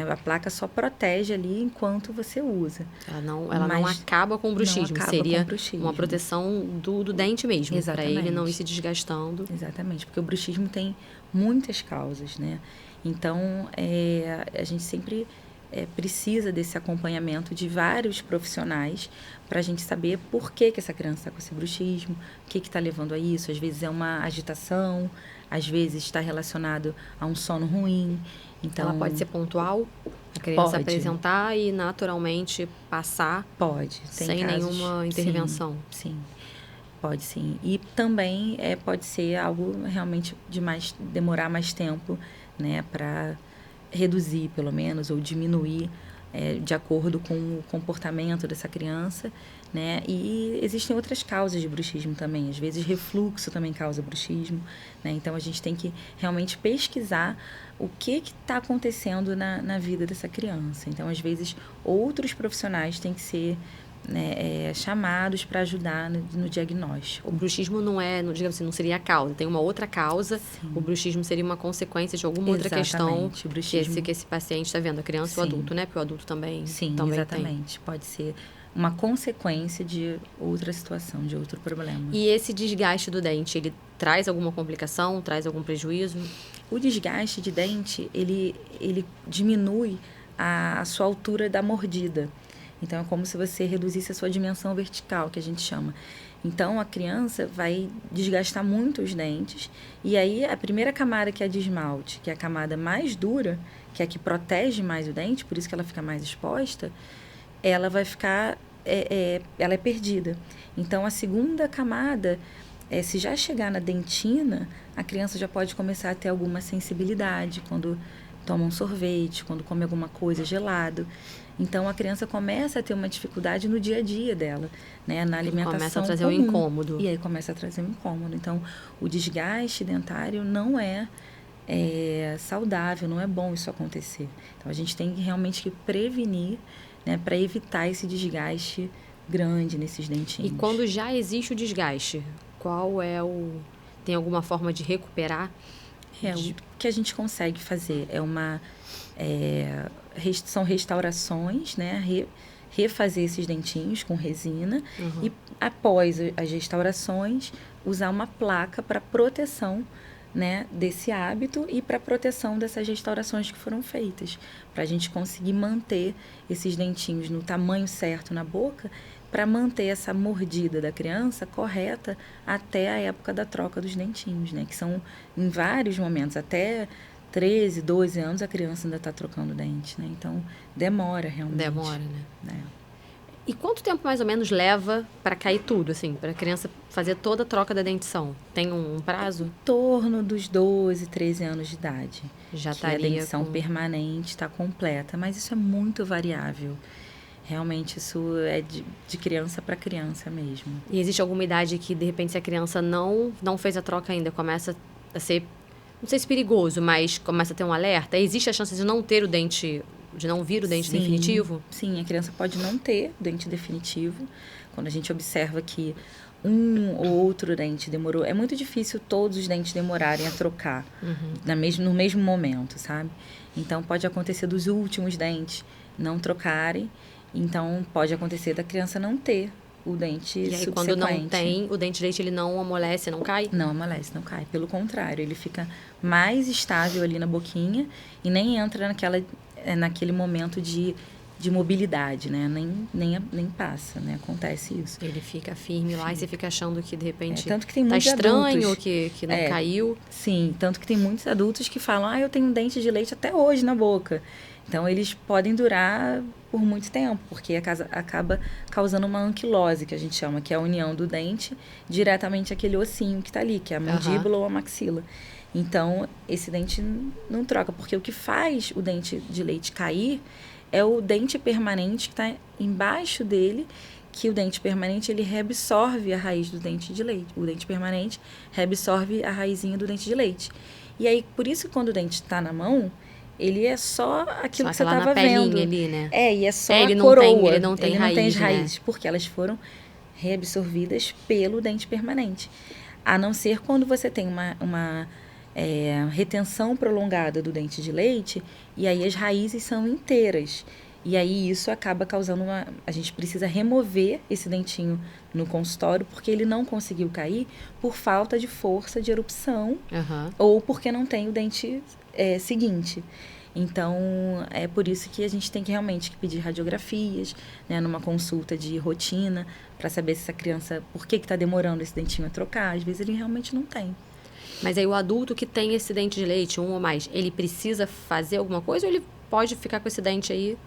S2: A placa só protege ali enquanto você usa.
S1: Ela não acaba com o bruxismo. Seria uma proteção do dente mesmo. Para ele não ir se desgastando.
S2: Exatamente, porque o bruxismo tem muitas causas, né? Então, a gente sempre precisa desse acompanhamento de vários profissionais para a gente saber por que essa criança está com esse bruxismo, o que está levando a isso. Às vezes é uma agitação, às vezes está relacionado a um sono ruim. Então,
S1: ela pode ser pontual, a criança apresentar e naturalmente passar sem nenhuma intervenção.
S2: Sim, pode sim. E também pode ser algo realmente demorar mais tempo, né, para reduzir pelo menos ou diminuir de acordo com o comportamento dessa criança, né? E existem outras causas de bruxismo também. Às vezes refluxo também causa bruxismo, né? Então a gente tem que realmente pesquisar o que está acontecendo na vida dessa criança. Então, às vezes, outros profissionais têm que ser né, chamados para ajudar no diagnóstico.
S1: O bruxismo não é, digamos assim, não seria a causa, tem uma outra causa. Sim. O bruxismo seria uma consequência de alguma outra questão
S2: o bruxismo...
S1: que esse paciente está vendo, a criança ou o adulto, né? Porque o adulto também, também
S2: exatamente.
S1: Tem.
S2: Pode ser uma consequência de outra situação, de outro problema.
S1: E esse desgaste do dente, ele traz alguma complicação, traz algum prejuízo?
S2: O desgaste de dente, ele diminui a sua altura da mordida. Então, é como se você reduzisse a sua dimensão vertical, que a gente chama. Então, a criança vai desgastar muito os dentes. E aí, a primeira camada, que é a de esmalte, que é a camada mais dura, que é a que protege mais o dente, por isso que ela fica mais exposta, ela vai ficar... ela é perdida. Então, a segunda camada, se já chegar na dentina, a criança já pode começar a ter alguma sensibilidade quando toma um sorvete, quando come alguma coisa gelado. Então, a criança começa a ter uma dificuldade no dia a dia dela, né? Na alimentação
S1: começa a trazer
S2: comum.
S1: um incômodo.
S2: E aí começa a trazer um incômodo. Então, o desgaste dentário não é saudável, não é bom isso acontecer. Então, a gente tem realmente que prevenir, né, para evitar esse desgaste grande nesses dentinhos.
S1: E quando já existe o desgaste, qual é tem alguma forma de recuperar?
S2: O que a gente consegue fazer são restaurações, né? Refazer esses dentinhos com resina. Uhum. E após as restaurações, usar uma placa para proteção, né, desse hábito e para proteção dessas restaurações que foram feitas. Para a gente conseguir manter esses dentinhos no tamanho certo na boca, para manter essa mordida da criança correta até a época da troca dos dentinhos, né? Que são em vários momentos, até 13, 12 anos a criança ainda está trocando dente, né? Então, demora realmente.
S1: Demora, né? E quanto tempo mais ou menos leva para cair tudo, assim, para a criança fazer toda a troca da dentição? Tem um prazo?
S2: Em torno dos 12, 13 anos de idade.
S1: Já
S2: estaria a dentição permanente está completa, mas isso é muito variável. Realmente, isso é de criança para criança mesmo.
S1: E existe alguma idade que, de repente, se a criança não fez a troca ainda, começa a ser, não sei se perigoso, mas começa a ter um alerta? Existe a chance de não ter o dente, de não vir o dente definitivo?
S2: Sim, a criança pode não ter o dente definitivo. Quando a gente observa que um ou outro dente demorou... É muito difícil todos os dentes demorarem a trocar no mesmo momento, sabe? Então, pode acontecer dos últimos dentes não trocarem. Então, pode acontecer da criança não ter o dente subsequente.
S1: E aí, quando não tem, o dente de leite, ele não amolece, não cai?
S2: Não amolece, não cai. Pelo contrário, ele fica mais estável ali na boquinha e nem entra naquele momento de mobilidade, né? Nem passa, né? Acontece isso.
S1: Ele fica firme lá e você fica achando que, de repente,
S2: tanto que tem muitos
S1: estranho,
S2: adultos,
S1: que não caiu.
S2: Sim, tanto que tem muitos adultos que falam, eu tenho um dente de leite até hoje na boca. Então, eles podem durar por muito tempo, porque acaba causando uma anquilose, que a gente chama, que é a união do dente diretamente àquele ossinho que está ali, que é a mandíbula ou a maxila. Então, esse dente não troca, porque o que faz o dente de leite cair é o dente permanente que está embaixo dele, que o dente permanente ele reabsorve a raiz do dente de leite. O dente permanente reabsorve a raizinha do dente de leite. E aí, por isso que quando o dente está na mão, ele é só aquilo que você estava vendo.
S1: Ali, né?
S2: E é só a coroa.
S1: Ele não tem
S2: as raízes, porque elas foram reabsorvidas pelo dente permanente. A não ser quando você tem uma retenção prolongada do dente de leite, e aí as raízes são inteiras. E aí isso acaba causando a gente precisa remover esse dentinho no consultório, porque ele não conseguiu cair por falta de força de erupção, ou porque não tem o dente seguinte. Então, é por isso que a gente tem que realmente pedir radiografias, né, numa consulta de rotina, para saber se essa criança, por que está demorando esse dentinho a trocar. Às vezes ele realmente não tem.
S1: Mas aí o adulto que tem esse dente de leite, um ou mais, ele precisa fazer alguma coisa ou ele pode ficar com esse dente aí?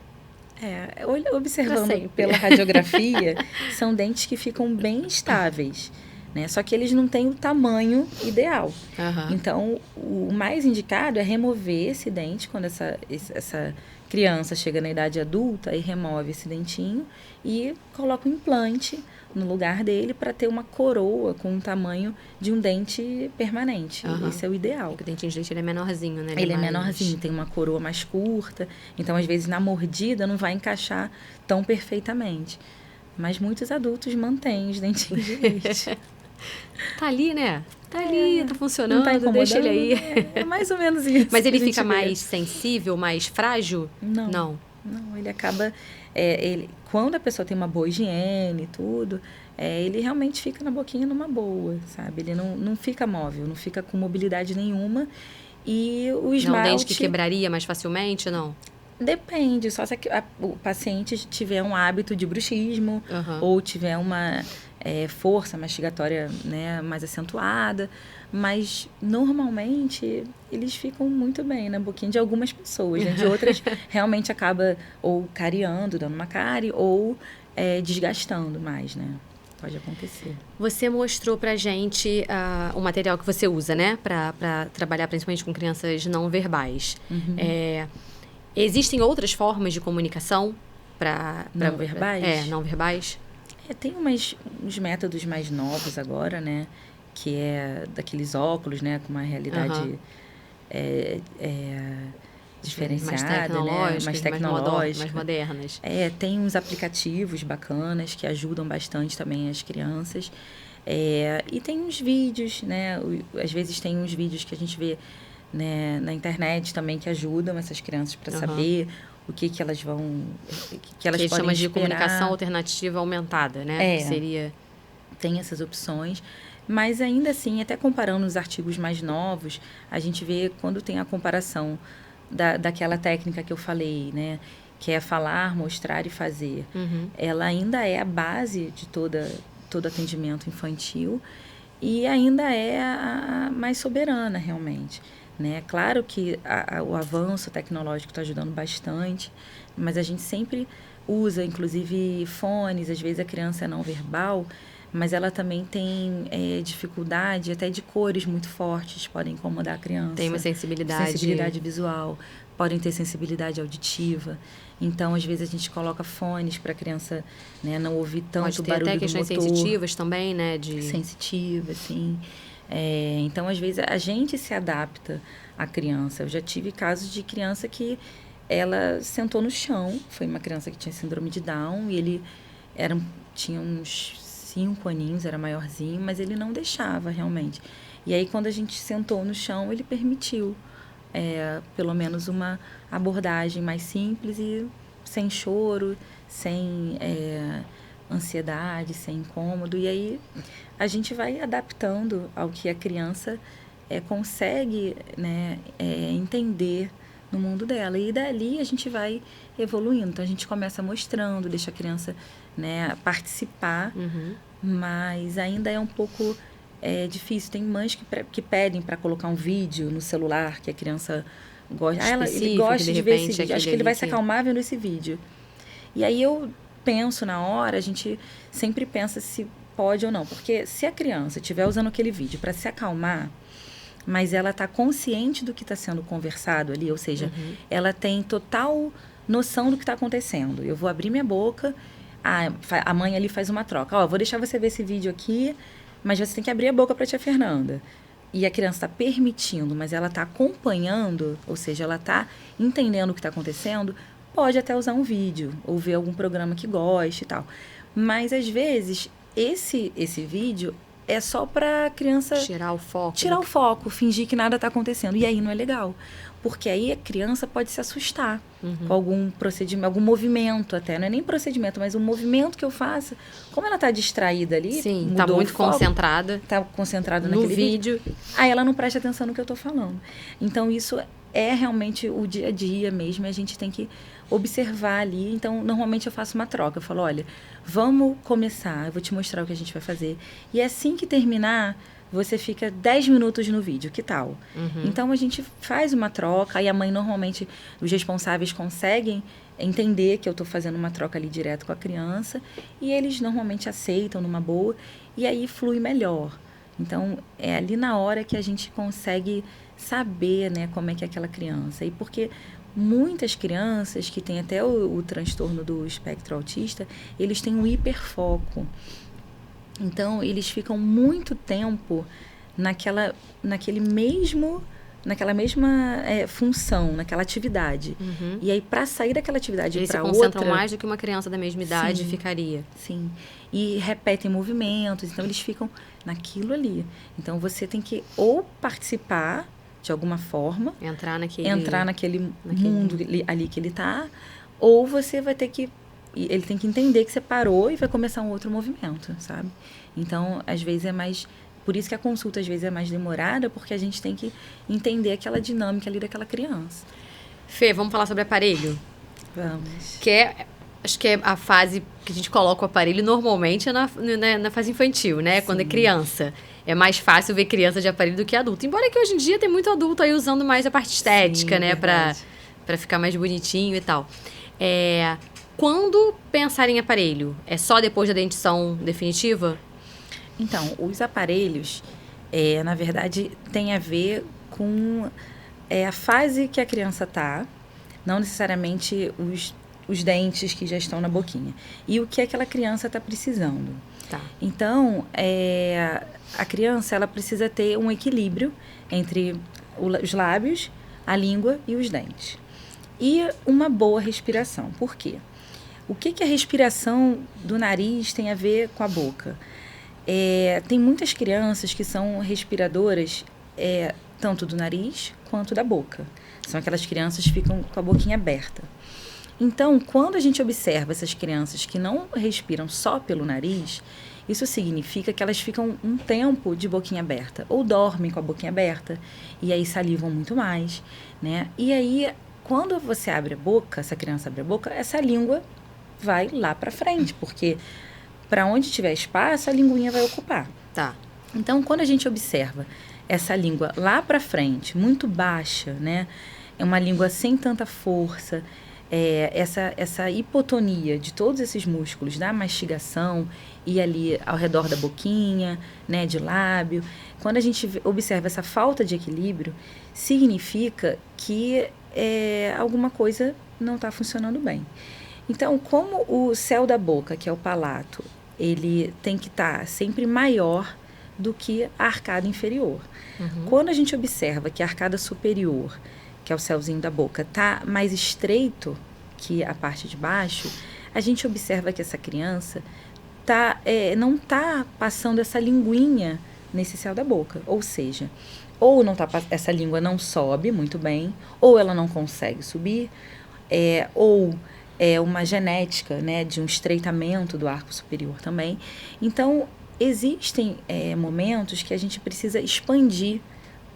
S2: Observando pela radiografia, são dentes que ficam bem estáveis, né? Só que eles não têm o tamanho ideal. Então, o mais indicado é remover esse dente quando essa criança chega na idade adulta e remove esse dentinho e coloca um implante no lugar dele para ter uma coroa com o tamanho de um dente permanente. Esse é o ideal.
S1: Porque o dentinho de leite ele é menorzinho, né?
S2: Ele é menorzinho, tem uma coroa mais curta. Então, às vezes, na mordida não vai encaixar tão perfeitamente. Mas muitos adultos mantêm os dentinhos de leite.
S1: Tá ali, né? Tá ali, tá funcionando,
S2: tá
S1: deixa ele aí.
S2: É mais ou menos isso.
S1: Mas ele fica mais sensível, mais frágil?
S2: Não, ele acaba... quando a pessoa tem uma boa higiene e tudo, ele realmente fica na boquinha numa boa, sabe? Ele não fica móvel, não fica com mobilidade nenhuma. E o esmalte...
S1: Não, dente que quebraria mais facilmente, não?
S2: Depende, só se o paciente tiver um hábito de bruxismo ou tiver uma força mastigatória, né, mais acentuada. Mas, normalmente, eles ficam muito bem na boquinha de algumas pessoas, né? De outras, realmente acaba ou cariando, dando uma cárie, ou desgastando mais, né? Pode acontecer.
S1: Você mostrou pra gente o material que você usa, né? Pra trabalhar principalmente com crianças não verbais. Existem outras formas de comunicação para
S2: não verbais?
S1: Não verbais.
S2: Tem uns métodos mais novos agora, né? Que é daqueles óculos, né? Com uma realidade diferenciada, mais tecnológica.
S1: Mais modernas.
S2: Tem uns aplicativos bacanas que ajudam bastante também as crianças. E tem uns vídeos, né? Às vezes tem uns vídeos que a gente vê, né, na internet também que ajudam essas crianças para saber o que elas vão... que elas podem
S1: chama de
S2: esperar.
S1: comunicação alternativa aumentada, né? Que seria...
S2: Tem essas opções. Mas ainda assim, até comparando os artigos mais novos, a gente vê quando tem a comparação daquela técnica que eu falei, né? Que é falar, mostrar e fazer. Ela ainda é a base de todo atendimento infantil e ainda é a mais soberana, realmente. Né? Claro que o avanço tecnológico está ajudando bastante, mas a gente sempre usa, inclusive, fones. Às vezes a criança é não verbal, mas ela também tem dificuldade até de cores muito fortes, podem incomodar a criança.
S1: Tem uma sensibilidade...
S2: Sensibilidade visual, podem ter sensibilidade auditiva. Então, às vezes, a gente coloca fones para a criança, né, não ouvir tanto o barulho do motor. Pode ter até questões
S1: sensitivas também, né?
S2: Sensitivas, sim. Então, às vezes, a gente se adapta à criança. Eu já tive casos de criança que ela sentou no chão. Foi uma criança que tinha síndrome de Down e ele tinha uns 5 aninhos, era maiorzinho, mas ele não deixava realmente. E aí, quando a gente sentou no chão, ele permitiu pelo menos uma abordagem mais simples e sem choro, sem ansiedade, sem incômodo. E aí a gente vai adaptando ao que a criança consegue, né, entender no mundo dela. E dali a gente vai evoluindo. Então a gente começa mostrando, deixa a criança, né, participar, mas ainda é um pouco difícil. Tem mães que pedem para colocar um vídeo no celular que a criança gosta. Ele gosta de ver esse vídeo. Acho que ele vai se acalmar vendo esse vídeo. E aí eu penso na hora, a gente sempre pensa se pode ou não. Porque se a criança estiver usando aquele vídeo para se acalmar, mas ela está consciente do que está sendo conversado ali, ou seja, ela tem total noção do que está acontecendo. Eu vou abrir minha boca, a mãe ali faz uma troca. Vou deixar você ver esse vídeo aqui, mas você tem que abrir a boca para a tia Fernanda. E a criança está permitindo, mas ela está acompanhando, ou seja, ela está entendendo o que está acontecendo, pode até usar um vídeo, ou ver algum programa que goste e tal. Mas, às vezes, esse vídeo é só para a criança...
S1: Tirar o foco.
S2: Tirar o foco, fingir que nada está acontecendo. E aí não é legal. Porque aí a criança pode se assustar com algum procedimento, algum movimento até. Não é nem procedimento, mas um movimento que eu faça. Como ela está distraída ali...
S1: Sim, está muito concentrada.
S2: Está concentrada naquele vídeo. Aí ela não presta atenção no que eu estou falando. Então, isso é realmente o dia a dia mesmo. A gente tem que observar ali. Então, normalmente eu faço uma troca. Eu falo, olha, vamos começar. Eu vou te mostrar o que a gente vai fazer. E assim que terminar... Você fica 10 minutos no vídeo, que tal? Então, a gente faz uma troca, aí a mãe, normalmente, os responsáveis conseguem entender que eu estou fazendo uma troca ali direto com a criança, e eles normalmente aceitam numa boa, e aí flui melhor. Então, é ali na hora que a gente consegue saber, né, como é que é aquela criança. E porque muitas crianças que têm até o transtorno do espectro autista, eles têm um hiperfoco. Então, eles ficam muito tempo naquele mesmo função, naquela atividade. E aí, para sair daquela atividade para outra...
S1: Eles se concentram mais do que uma criança da mesma idade ficaria.
S2: Sim. E repetem movimentos, então eles ficam naquilo ali. Então, você tem que ou participar de alguma forma...
S1: Entrar naquele
S2: mundo ali que ele está, ou você vai ter que... Ele tem que entender que você parou e vai começar um outro movimento, sabe? Então, às vezes é mais... Por isso que a consulta, às vezes, é mais demorada, porque a gente tem que entender aquela dinâmica ali daquela criança.
S1: Fê, vamos falar sobre aparelho?
S2: Vamos.
S1: Acho que é a fase que a gente coloca o aparelho, normalmente, é na fase infantil, né?
S2: Sim.
S1: Quando é criança. É mais fácil ver criança de aparelho do que adulto. Embora que hoje em dia tem muito adulto aí usando mais a parte estética, né? Pra ficar mais bonitinho e tal. Quando pensar em aparelho? É só depois da dentição definitiva?
S2: Então, os aparelhos, na verdade, tem a ver com a fase que a criança está, não necessariamente os dentes que já estão na boquinha. E o que aquela criança está precisando.
S1: Tá.
S2: Então, a criança ela precisa ter um equilíbrio entre os lábios, a língua e os dentes. E uma boa respiração. Por quê? O que a respiração do nariz tem a ver com a boca? Tem muitas crianças que são respiradoras tanto do nariz quanto da boca. São aquelas crianças que ficam com a boquinha aberta. Então, quando a gente observa essas crianças que não respiram só pelo nariz, isso significa que elas ficam um tempo de boquinha aberta, ou dormem com a boquinha aberta, e aí salivam muito mais, né? E aí, quando você abre a boca, essa criança abre a boca, essa língua vai lá para frente, porque para onde tiver espaço, a linguinha vai ocupar.
S1: Tá.
S2: Então, quando a gente observa essa língua lá para frente, muito baixa, né? É uma língua sem tanta força, essa hipotonia de todos esses músculos da mastigação e ali ao redor da boquinha, né, de lábio. Quando a gente observa essa falta de equilíbrio, significa que alguma coisa não está funcionando bem. Então, como o céu da boca, que é o palato, ele tem que estar sempre maior do que a arcada inferior. Quando a gente observa que a arcada superior, que é o céuzinho da boca, está mais estreito que a parte de baixo, a gente observa que essa criança não está passando essa linguinha nesse céu da boca. Ou seja, essa língua não sobe muito bem, ou ela não consegue subir, ou uma genética, né, de um estreitamento do arco superior também. Então, existem momentos que a gente precisa expandir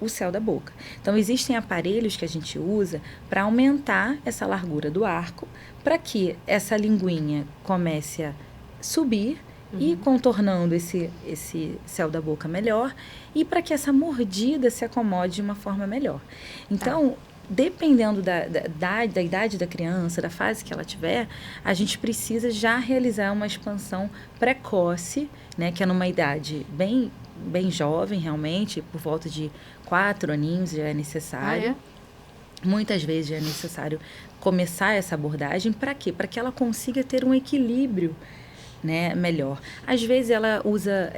S2: o céu da boca. Então, existem aparelhos que a gente usa para aumentar essa largura do arco, para que essa linguinha comece a subir e contornando esse céu da boca melhor, e para que essa mordida se acomode de uma forma melhor. Então, dependendo da idade da criança, da fase que ela tiver, a gente precisa já realizar uma expansão precoce, né, que é numa idade bem jovem, realmente, por volta de 4 aninhos já é necessário. Muitas vezes já é necessário começar essa abordagem. Para quê? Para que ela consiga ter um equilíbrio, né, melhor. Às vezes ela usa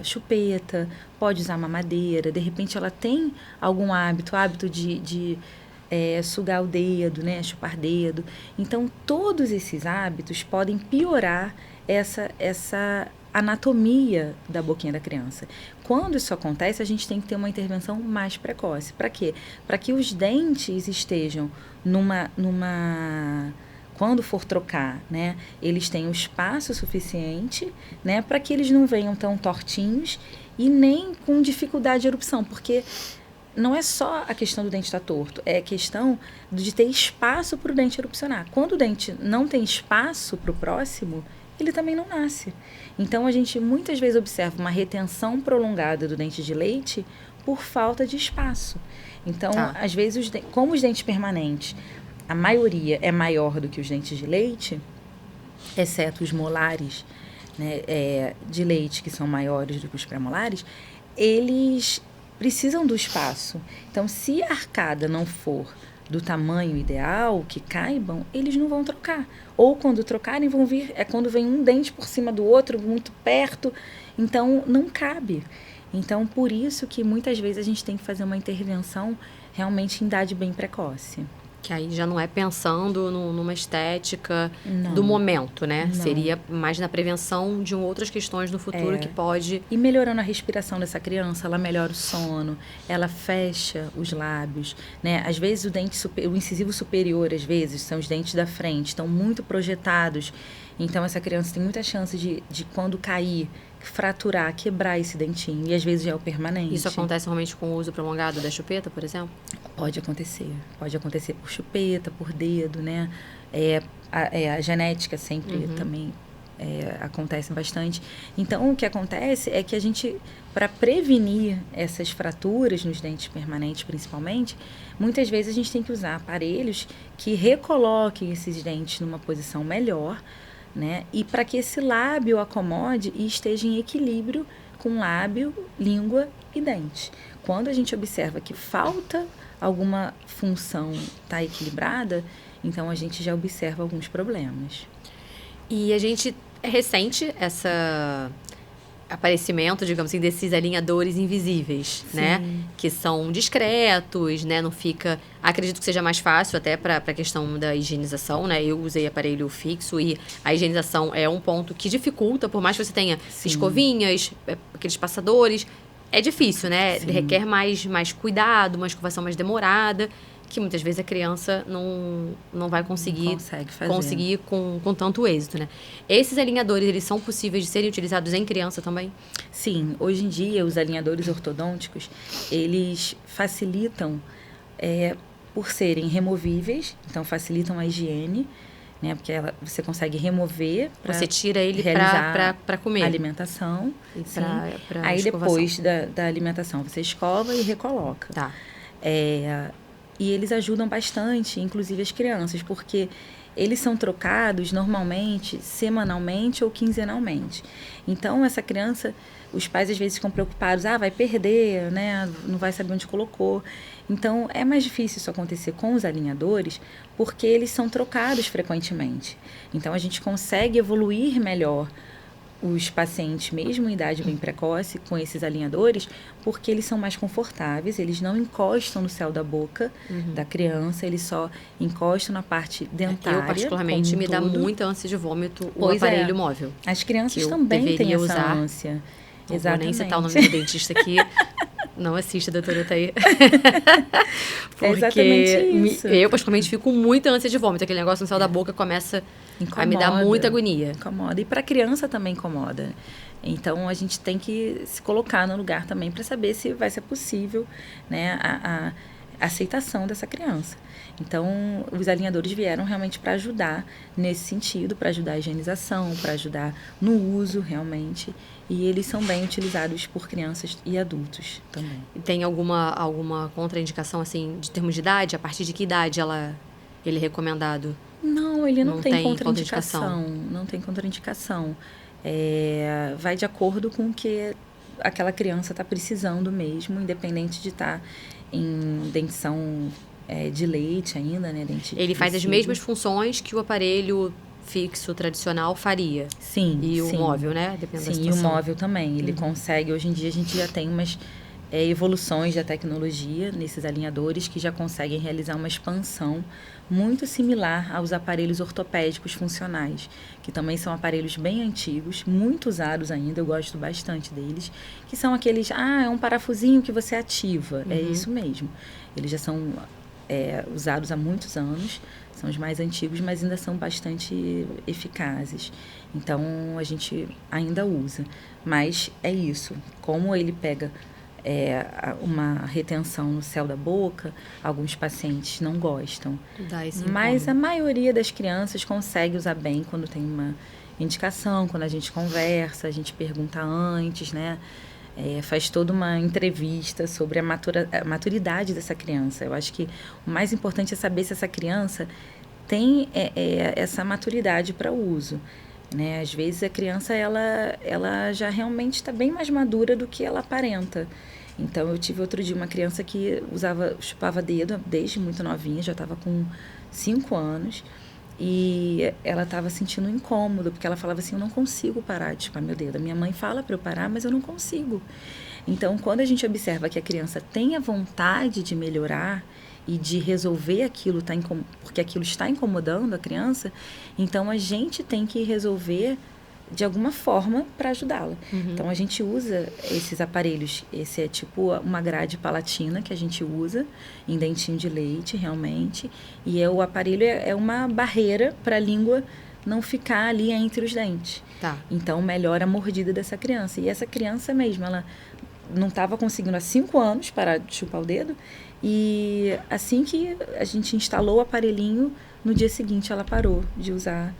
S2: chupeta, pode usar mamadeira, de repente ela tem algum hábito de sugar o dedo, né, chupar dedo. Então, todos esses hábitos podem piorar essa anatomia da boquinha da criança. Quando isso acontece, a gente tem que ter uma intervenção mais precoce. Para quê? Para que os dentes estejam quando for trocar, né, eles tenham espaço suficiente, né, para que eles não venham tão tortinhos e nem com dificuldade de erupção, porque não é só a questão do dente estar torto, é a questão de ter espaço para o dente erupcionar. Quando o dente não tem espaço para o próximo, ele também não nasce. Então, a gente muitas vezes observa uma retenção prolongada do dente de leite por falta de espaço. Então, às vezes, como os dentes permanentes, a maioria é maior do que os dentes de leite, exceto os molares, né, de leite, que são maiores do que os pré-molares, eles precisam do espaço. Então, se a arcada não for do tamanho ideal, que caibam, eles não vão trocar. Ou quando trocarem, vão vir, quando vem um dente por cima do outro, muito perto, então não cabe. Então, por isso que muitas vezes a gente tem que fazer uma intervenção realmente em idade bem precoce.
S1: Que aí já não é pensando numa estética
S2: Não.
S1: do momento, né?
S2: Não.
S1: Seria mais na prevenção de outras questões no futuro que pode...
S2: E melhorando a respiração dessa criança, ela melhora o sono, ela fecha os lábios, né? Às vezes o incisivo superior, às vezes, são os dentes da frente, estão muito projetados. Então, essa criança tem muita chance de quando cair, fraturar, quebrar esse dentinho. E às vezes já é o permanente.
S1: Isso acontece normalmente com o uso prolongado da chupeta, por exemplo?
S2: Pode acontecer. Pode acontecer por chupeta, por dedo, né? A genética sempre também acontece bastante. Então, o que acontece é que a gente, para prevenir essas fraturas nos dentes permanentes, principalmente, muitas vezes a gente tem que usar aparelhos que recoloquem esses dentes numa posição melhor, né? E para que esse lábio acomode e esteja em equilíbrio com lábio, língua e dente. Quando a gente observa que falta alguma função tá equilibrada, então a gente já observa alguns problemas.
S1: E a gente é recente essa aparecimento, digamos assim, desses alinhadores invisíveis,
S2: Sim.
S1: né? Que são discretos, né? Não fica... Acredito que seja mais fácil até para a questão da higienização, né? Eu usei aparelho fixo e a higienização é um ponto que dificulta, por mais que você tenha escovinhas, aqueles passadores, é difícil, né?
S2: Sim.
S1: Requer mais cuidado, uma escovação mais demorada, que muitas vezes a criança não vai conseguir com tanto êxito, né? Esses alinhadores, eles são possíveis de serem utilizados em criança também?
S2: Sim, hoje em dia os alinhadores ortodônticos, eles facilitam, por serem removíveis, então facilitam a higiene, né? Porque você consegue remover para
S1: você tira ele para comer.
S2: Alimentação.
S1: E pra
S2: aí
S1: escovação.
S2: depois da alimentação você escova e recoloca.
S1: Tá.
S2: E eles ajudam bastante, inclusive as crianças, porque eles são trocados normalmente, semanalmente ou quinzenalmente. Então, essa criança, os pais às vezes ficam preocupados, vai perder, né? Não vai saber onde colocou. Então, é mais difícil isso acontecer com os alinhadores, porque eles são trocados frequentemente. Então, a gente consegue evoluir melhor os pacientes, mesmo em idade bem precoce, com esses alinhadores, porque eles são mais confortáveis, eles não encostam no céu da boca da criança, eles só encostam na parte dentária.
S1: Eu, particularmente, me dá muita ânsia de vômito o aparelho móvel.
S2: As crianças também têm essa ânsia.
S1: Não vou nem citar o nome do dentista aqui. Não assista, doutora Thaí. Porque
S2: exatamente isso.
S1: Eu, particularmente, fico com muita ânsia de vômito. Aquele negócio no céu da boca começa a me dar muita agonia.
S2: Incomoda. E para a criança também incomoda. Então, a gente tem que se colocar no lugar também para saber se vai ser possível, né, a aceitação dessa criança. Então, os alinhadores vieram realmente para ajudar nesse sentido, para ajudar a higienização, para ajudar no uso realmente. E eles são bem utilizados por crianças e adultos também.
S1: E tem alguma contraindicação, assim, de termos de idade? A partir de que idade ele é recomendado?
S2: Não, ele não tem contraindicação. Não tem contraindicação. Vai de acordo com o que aquela criança está precisando mesmo, independente de estar em dentição de leite ainda, né?
S1: Ele faz as mesmas funções que o aparelho fixo tradicional faria.
S2: Sim.
S1: E o móvel, né? Depende da situação.
S2: E o móvel também. Ele consegue, hoje em dia a gente já tem umas evoluções da tecnologia nesses alinhadores que já conseguem realizar uma expansão muito similar aos aparelhos ortopédicos funcionais, que também são aparelhos bem antigos, muito usados ainda, eu gosto bastante deles, que são aqueles, é um parafusinho que você ativa, é isso mesmo. Eles já são usados há muitos anos, são os mais antigos, mas ainda são bastante eficazes. Então, a gente ainda usa. Mas é isso, como ele pega uma retenção no céu da boca, alguns pacientes não gostam. Mas a maioria das crianças consegue usar bem quando tem uma indicação, quando a gente conversa, a gente pergunta antes, né? Faz toda uma entrevista sobre a maturidade dessa criança. Eu acho que o mais importante é saber se essa criança tem essa maturidade para o uso. Né? Às vezes a criança ela já realmente está bem mais madura do que ela aparenta. Então, eu tive outro dia uma criança que chupava dedo desde muito novinha, já estava com 5 anos, e ela estava sentindo incômodo, porque ela falava assim, eu não consigo parar de chupar meu dedo. A minha mãe fala para eu parar, mas eu não consigo. Então, quando a gente observa que a criança tem a vontade de melhorar e de resolver aquilo, porque aquilo está incomodando a criança, então a gente tem que resolver de alguma forma para ajudá-la. Então, a gente usa esses aparelhos. Esse é tipo uma grade palatina que a gente usa em dentinho de leite, realmente. E o aparelho é uma barreira para a língua não ficar ali entre os dentes.
S1: Tá.
S2: Então, melhora a mordida dessa criança. E essa criança mesmo, ela não estava conseguindo há 5 anos parar de chupar o dedo. E assim que a gente instalou o aparelhinho, no dia seguinte ela parou de usar,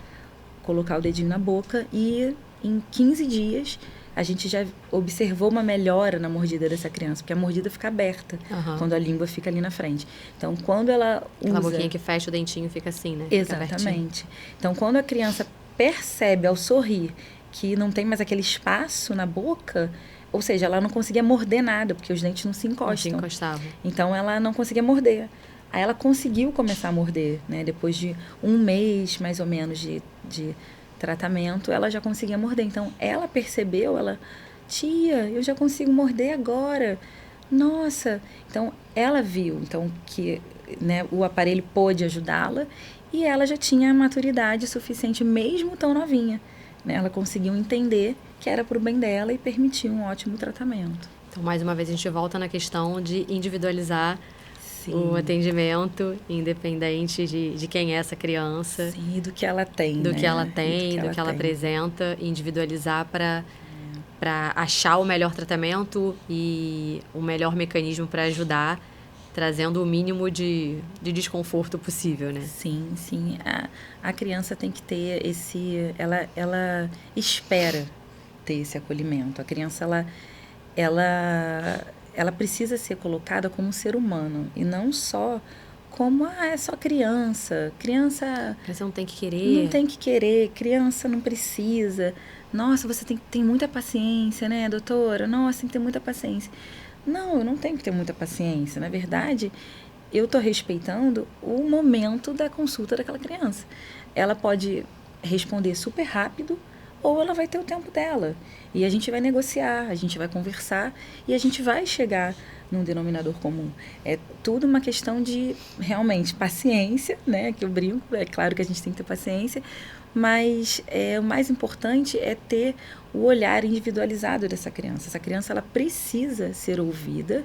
S2: colocar o dedinho na boca, e em 15 dias a gente já observou uma melhora na mordida dessa criança, porque a mordida fica aberta quando a língua fica ali na frente. Então, quando ela usa...
S1: Aquela boquinha que fecha o dentinho fica assim, né?
S2: Exatamente. Então, quando a criança percebe ao sorrir que não tem mais aquele espaço na boca, ou seja, ela não conseguia morder nada, porque os dentes não se encostam.
S1: Não se encostavam.
S2: Então, ela não conseguia morder. Aí ela conseguiu começar a morder, né? Depois de 1 mês, mais ou menos, de tratamento, ela já conseguia morder. Então, ela percebeu, tia, eu já consigo morder agora. Nossa! Então, ela viu que, né, o aparelho pôde ajudá-la, e ela já tinha a maturidade suficiente, mesmo tão novinha, né? Ela conseguiu entender que era para o bem dela e permitiu um ótimo tratamento.
S1: Então, mais uma vez, a gente volta na questão de individualizar o atendimento, independente de quem é essa criança.
S2: Sim, do que ela tem,
S1: do
S2: né?
S1: que ela tem, do que ela apresenta, individualizar para achar o melhor tratamento e o melhor mecanismo para ajudar, trazendo o mínimo de desconforto possível, né?
S2: Sim, sim. A criança tem que ter ela espera ter esse acolhimento. A criança, ela precisa ser colocada como um ser humano e não só como, é só criança. Criança
S1: não tem que querer.
S2: Não tem que querer, criança não precisa. Nossa, você tem muita paciência, né, doutora? Nossa, tem que ter muita paciência. Não, eu não tenho que ter muita paciência. Na verdade, eu estou respeitando o momento da consulta daquela criança. Ela pode responder super rápido, ou ela vai ter o tempo dela. E a gente vai negociar, a gente vai conversar e a gente vai chegar num denominador comum. É tudo uma questão de, realmente, paciência, né? Que eu brinco, é claro que a gente tem que ter paciência, mas o mais importante é ter o olhar individualizado dessa criança. Essa criança, ela precisa ser ouvida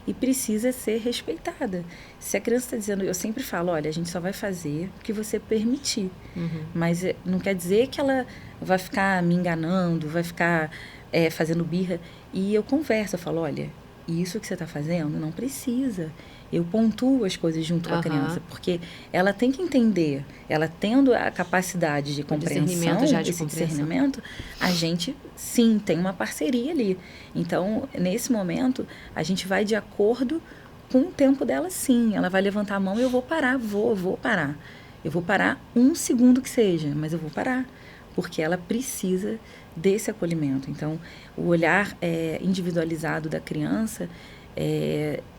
S2: e precisa ser respeitada. Se a criança está dizendo, eu sempre falo, olha, a gente só vai fazer o que você permitir. Mas não quer dizer que ela vai ficar me enganando, vai ficar fazendo birra. E eu converso, eu falo, olha, isso que você está fazendo não precisa. Eu pontuo as coisas junto com a criança, porque ela tem que entender, ela tendo a capacidade de compreensão, discernimento, a gente, sim, tem uma parceria ali. Então, nesse momento, a gente vai de acordo com o tempo dela, sim. Ela vai levantar a mão e eu vou parar, vou parar. Eu vou parar 1 segundo que seja, mas eu vou parar, porque ela precisa desse acolhimento. Então, o olhar individualizado da criança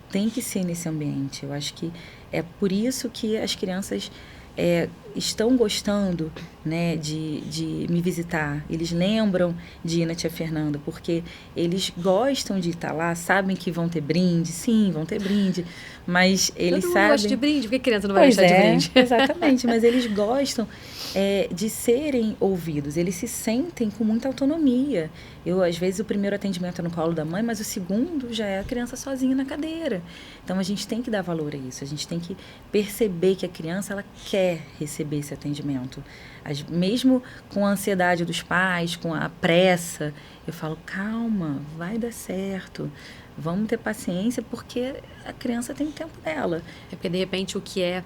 S2: tem que ser nesse ambiente. Eu acho que é por isso que as crianças estão gostando, né, de me visitar. Eles lembram de ir na tia Fernanda, porque eles gostam de estar lá, sabem que vão ter brinde. Sim, vão ter brinde, mas eles
S1: Todo
S2: sabem...
S1: mundo gosta de brinde, por que criança não vai gostar de brinde?
S2: Exatamente, mas eles gostam de serem ouvidos, eles se sentem com muita autonomia. Às vezes, o primeiro atendimento é no colo da mãe, mas o segundo já é a criança sozinha na cadeira. Então, a gente tem que dar valor a isso, a gente tem que perceber que a criança, ela quer receber esse atendimento. Mesmo com a ansiedade dos pais, com a pressa, eu falo, calma, vai dar certo, vamos ter paciência, porque a criança tem o tempo dela.
S1: É porque, de repente, o que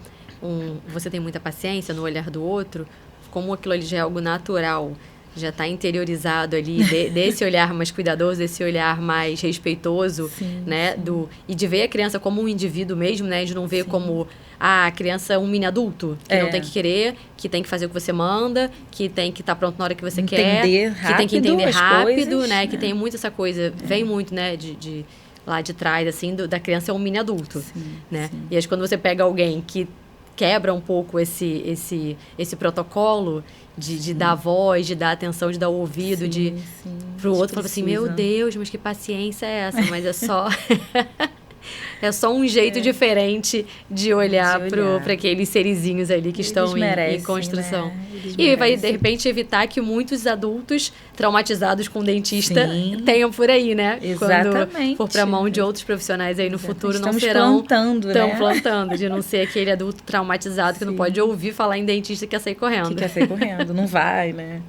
S1: você tem muita paciência no olhar do outro, como aquilo ali já é algo natural, já está interiorizado ali, desse olhar mais cuidadoso, desse olhar mais respeitoso, sim, né? Sim. E de ver a criança como um indivíduo mesmo, né? De não ver, sim, como a criança um mini adulto, que não tem que querer, que tem que fazer o que você manda, que tem que estar pronto na hora que você quer, que tem que entender rápido, coisas, né? Que tem muito essa coisa, vem muito, né? Lá de trás, assim, da criança é um mini adulto, sim, né? Sim. E acho que quando você pega alguém que quebra um pouco esse protocolo de dar voz, de dar atenção, de dar ouvido, pro outro falar assim, meu Deus, mas que paciência é essa? Mas é só... É só um jeito diferente de olhar para aqueles serizinhos ali que estão em construção.
S2: Né?
S1: E vai, de repente, evitar que muitos adultos traumatizados com dentista tenham por aí, né?
S2: Exatamente.
S1: Quando for para a mão de outros profissionais aí no futuro, não
S2: Estamos
S1: serão...
S2: plantando, né?
S1: Estão plantando, de não ser aquele adulto traumatizado que não pode ouvir falar em dentista e quer sair correndo.
S2: Que quer sair correndo, não vai, né?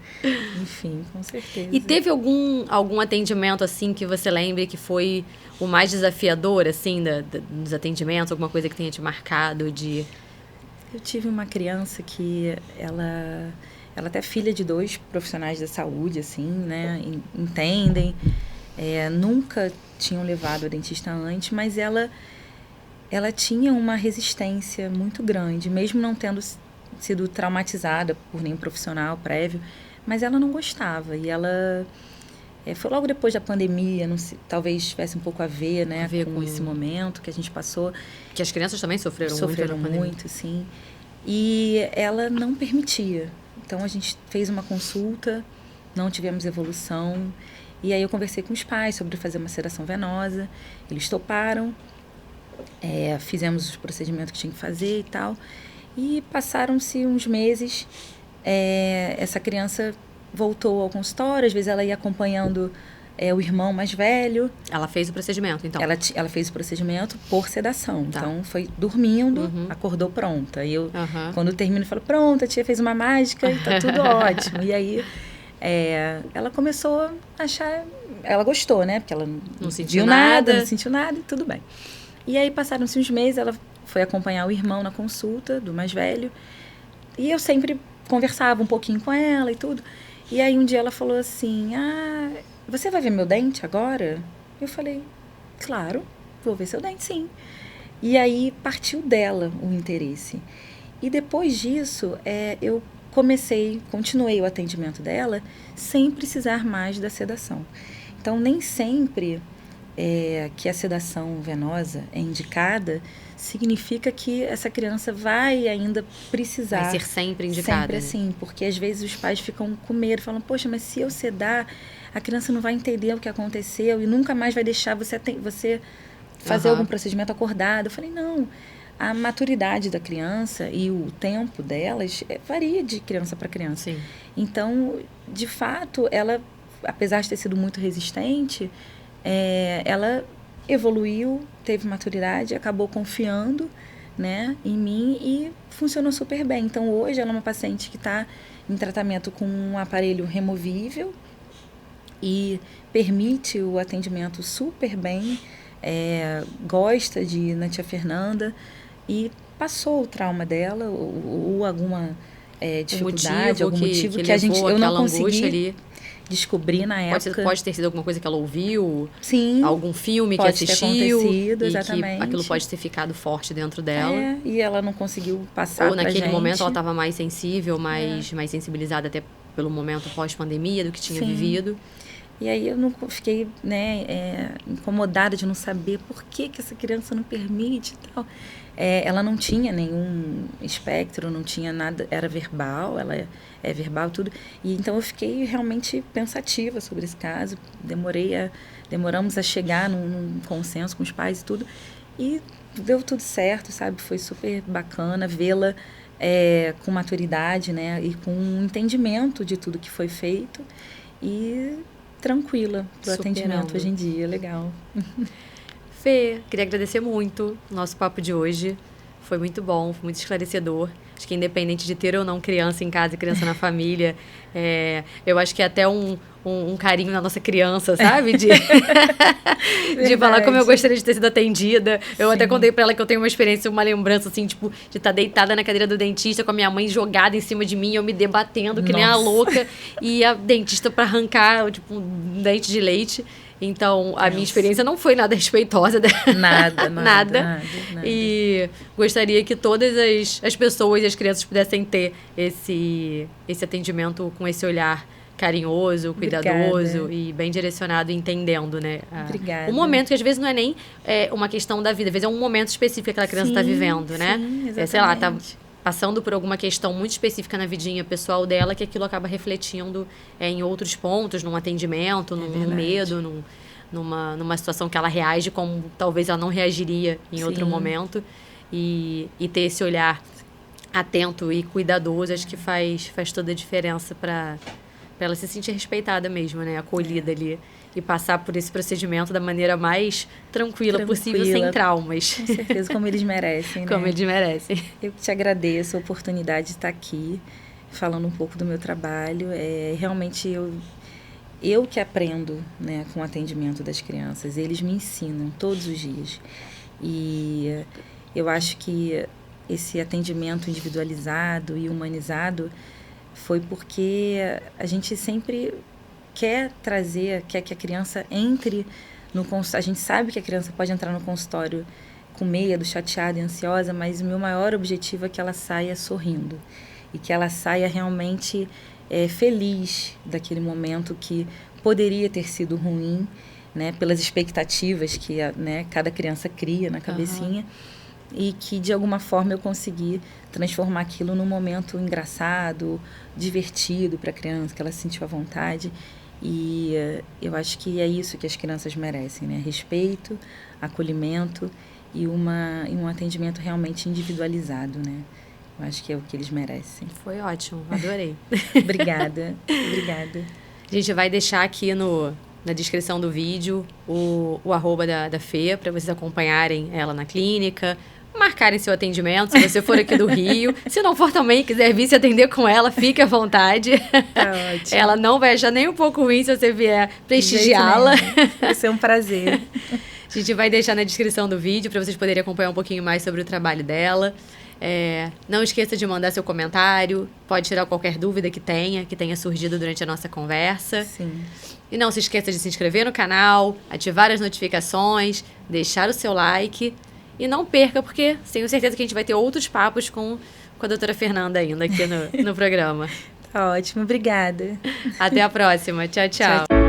S2: Enfim, com certeza.
S1: E teve algum atendimento, assim, que você lembre que foi o mais desafiador, assim, dos atendimentos? Alguma coisa que tenha te marcado de...
S2: Eu tive uma criança que ela até é filha de 2 profissionais da saúde, assim, né? Entendem. Nunca tinham levado a dentista antes, mas ela tinha uma resistência muito grande, mesmo não tendo sido traumatizada por nenhum profissional prévio, mas ela não gostava. E ela... foi logo depois da pandemia, não sei, talvez tivesse um pouco a ver, né, com esse momento que a gente passou.
S1: Que as crianças também sofreram
S2: muito, sim. E ela não permitia. Então, a gente fez uma consulta, não tivemos evolução. E aí eu conversei com os pais sobre fazer uma sedação venosa. Eles toparam, fizemos os procedimentos que tinha que fazer e tal. E passaram-se uns meses, essa criança voltou ao consultório, às vezes ela ia acompanhando o irmão mais velho.
S1: Ela fez o procedimento, então?
S2: Ela fez o procedimento por sedação. Tá. Então, foi dormindo, acordou pronta. E eu, quando termino, falo, pronto, a tia fez uma mágica e tá tudo ótimo. E aí, ela começou a achar... Ela gostou, né? Porque ela não sentiu nada, não sentiu nada e tudo bem. E aí, passaram-se uns meses, ela foi acompanhar o irmão na consulta, do mais velho. E eu sempre conversava um pouquinho com ela e tudo. E aí um dia ela falou assim, você vai ver meu dente agora? Eu falei, claro, vou ver seu dente, sim. E aí partiu dela o interesse. E depois disso, eu continuei o atendimento dela sem precisar mais da sedação. Então, nem sempre que a sedação venosa é indicada, significa que essa criança vai ainda precisar...
S1: Vai ser sempre indicada.
S2: Sempre assim, porque às vezes os pais ficam com medo, falam, poxa, mas se eu sedar, a criança não vai entender o que aconteceu e nunca mais vai deixar você fazer algum procedimento acordado. Eu falei, não, a maturidade da criança e o tempo delas varia de criança para criança.
S1: Sim.
S2: Então, de fato, ela, apesar de ter sido muito resistente, ela evoluiu, teve maturidade, acabou confiando, né, em mim e funcionou super bem. Então, hoje ela é uma paciente que está em tratamento com um aparelho removível e permite o atendimento super bem, gosta de ir na tia Fernanda e passou o trauma dela ou alguma dificuldade, algum motivo que eu não consegui descobrir na época.
S1: Pode ter sido alguma coisa que ela ouviu?
S2: Sim.
S1: Algum filme que assistiu?
S2: Pode ter acontecido, exatamente.
S1: Que aquilo pode ter ficado forte dentro dela.
S2: E ela não conseguiu passar
S1: ou naquele
S2: pra gente.
S1: momento ela estava mais sensível, mais sensibilizada até pelo momento pós-pandemia do que tinha vivido.
S2: E aí eu não fiquei, né, incomodada de não saber por que essa criança não permite e tal. Ela não tinha nenhum espectro, não tinha nada, era verbal, ela é verbal tudo. E então eu fiquei realmente pensativa sobre esse caso. Demoramos a chegar num consenso com os pais e tudo. E deu tudo certo, sabe? Foi super bacana vê-la com maturidade, né? E com um entendimento de tudo que foi feito. E tranquila pro atendimento hoje em dia, legal.
S1: Fê, queria agradecer muito o nosso papo de hoje. Foi muito bom, foi muito esclarecedor. Acho que independente de ter ou não criança em casa e criança na família, eu acho que é até um carinho na nossa criança, sabe? De falar como eu gostaria de ter sido atendida. Eu até contei pra ela que eu tenho uma experiência, uma lembrança, assim, tipo, de estar deitada na cadeira do dentista com a minha mãe jogada em cima de mim, eu me debatendo que nem a louca, e a dentista pra arrancar, tipo, um dente de leite. Então, a minha experiência não foi nada respeitosa. Nada. E gostaria que todas as pessoas e as crianças pudessem ter esse atendimento com esse olhar carinhoso, cuidadoso. Obrigada. E bem direcionado, entendendo, né?
S2: Obrigada.
S1: Um momento que às vezes não é nem uma questão da vida, às vezes é um momento específico que aquela criança está vivendo, né?
S2: Sim, exatamente.
S1: Sei lá, tá passando por alguma questão muito específica na vidinha pessoal dela, que aquilo acaba refletindo em outros pontos, num atendimento, num medo, numa situação que ela reage como talvez ela não reagiria em outro momento. E ter esse olhar atento e cuidadoso, acho que faz toda a diferença para ela se sentir respeitada mesmo, né? Acolhida ali. E passar por esse procedimento da maneira mais tranquila possível, sem traumas.
S2: Com certeza, como eles merecem, né?
S1: Como eles merecem.
S2: Eu te agradeço a oportunidade de estar aqui, falando um pouco do meu trabalho. Realmente, eu que aprendo, né, com o atendimento das crianças. Eles me ensinam todos os dias. E eu acho que esse atendimento individualizado e humanizado foi porque a gente sempre quer que a criança entre no consultório. A gente sabe que a criança pode entrar no consultório com medo, chateada e ansiosa, mas o meu maior objetivo é que ela saia sorrindo e que ela saia realmente feliz daquele momento que poderia ter sido ruim, né, pelas expectativas que cada criança cria na cabecinha. E que, de alguma forma, eu consegui transformar aquilo num momento engraçado, divertido para a criança, que ela se sentiu à vontade. E eu acho que é isso que as crianças merecem, né? Respeito, acolhimento e um atendimento realmente individualizado, né? Eu acho que é o que eles merecem.
S1: Foi ótimo, adorei.
S2: Obrigada.
S1: A gente vai deixar aqui na descrição do vídeo o arroba da Fê, para vocês acompanharem ela na clínica, marcarem seu atendimento, se você for aqui do Rio. Se não for também, quiser vir se atender com ela, fique à vontade.
S2: Tá ótimo.
S1: Ela não vai achar nem um pouco ruim se você vier prestigiá-la.
S2: Vai ser um prazer.
S1: A gente vai deixar na descrição do vídeo para vocês poderem acompanhar um pouquinho mais sobre o trabalho dela. Não esqueça de mandar seu comentário, pode tirar qualquer dúvida que tenha surgido durante a nossa conversa.
S2: Sim.
S1: E não se esqueça de se inscrever no canal, ativar as notificações, deixar o seu like. E não perca, porque tenho certeza que a gente vai ter outros papos com a doutora Fernanda ainda aqui no programa.
S2: Tá ótimo, obrigada.
S1: Até a próxima. Tchau, tchau.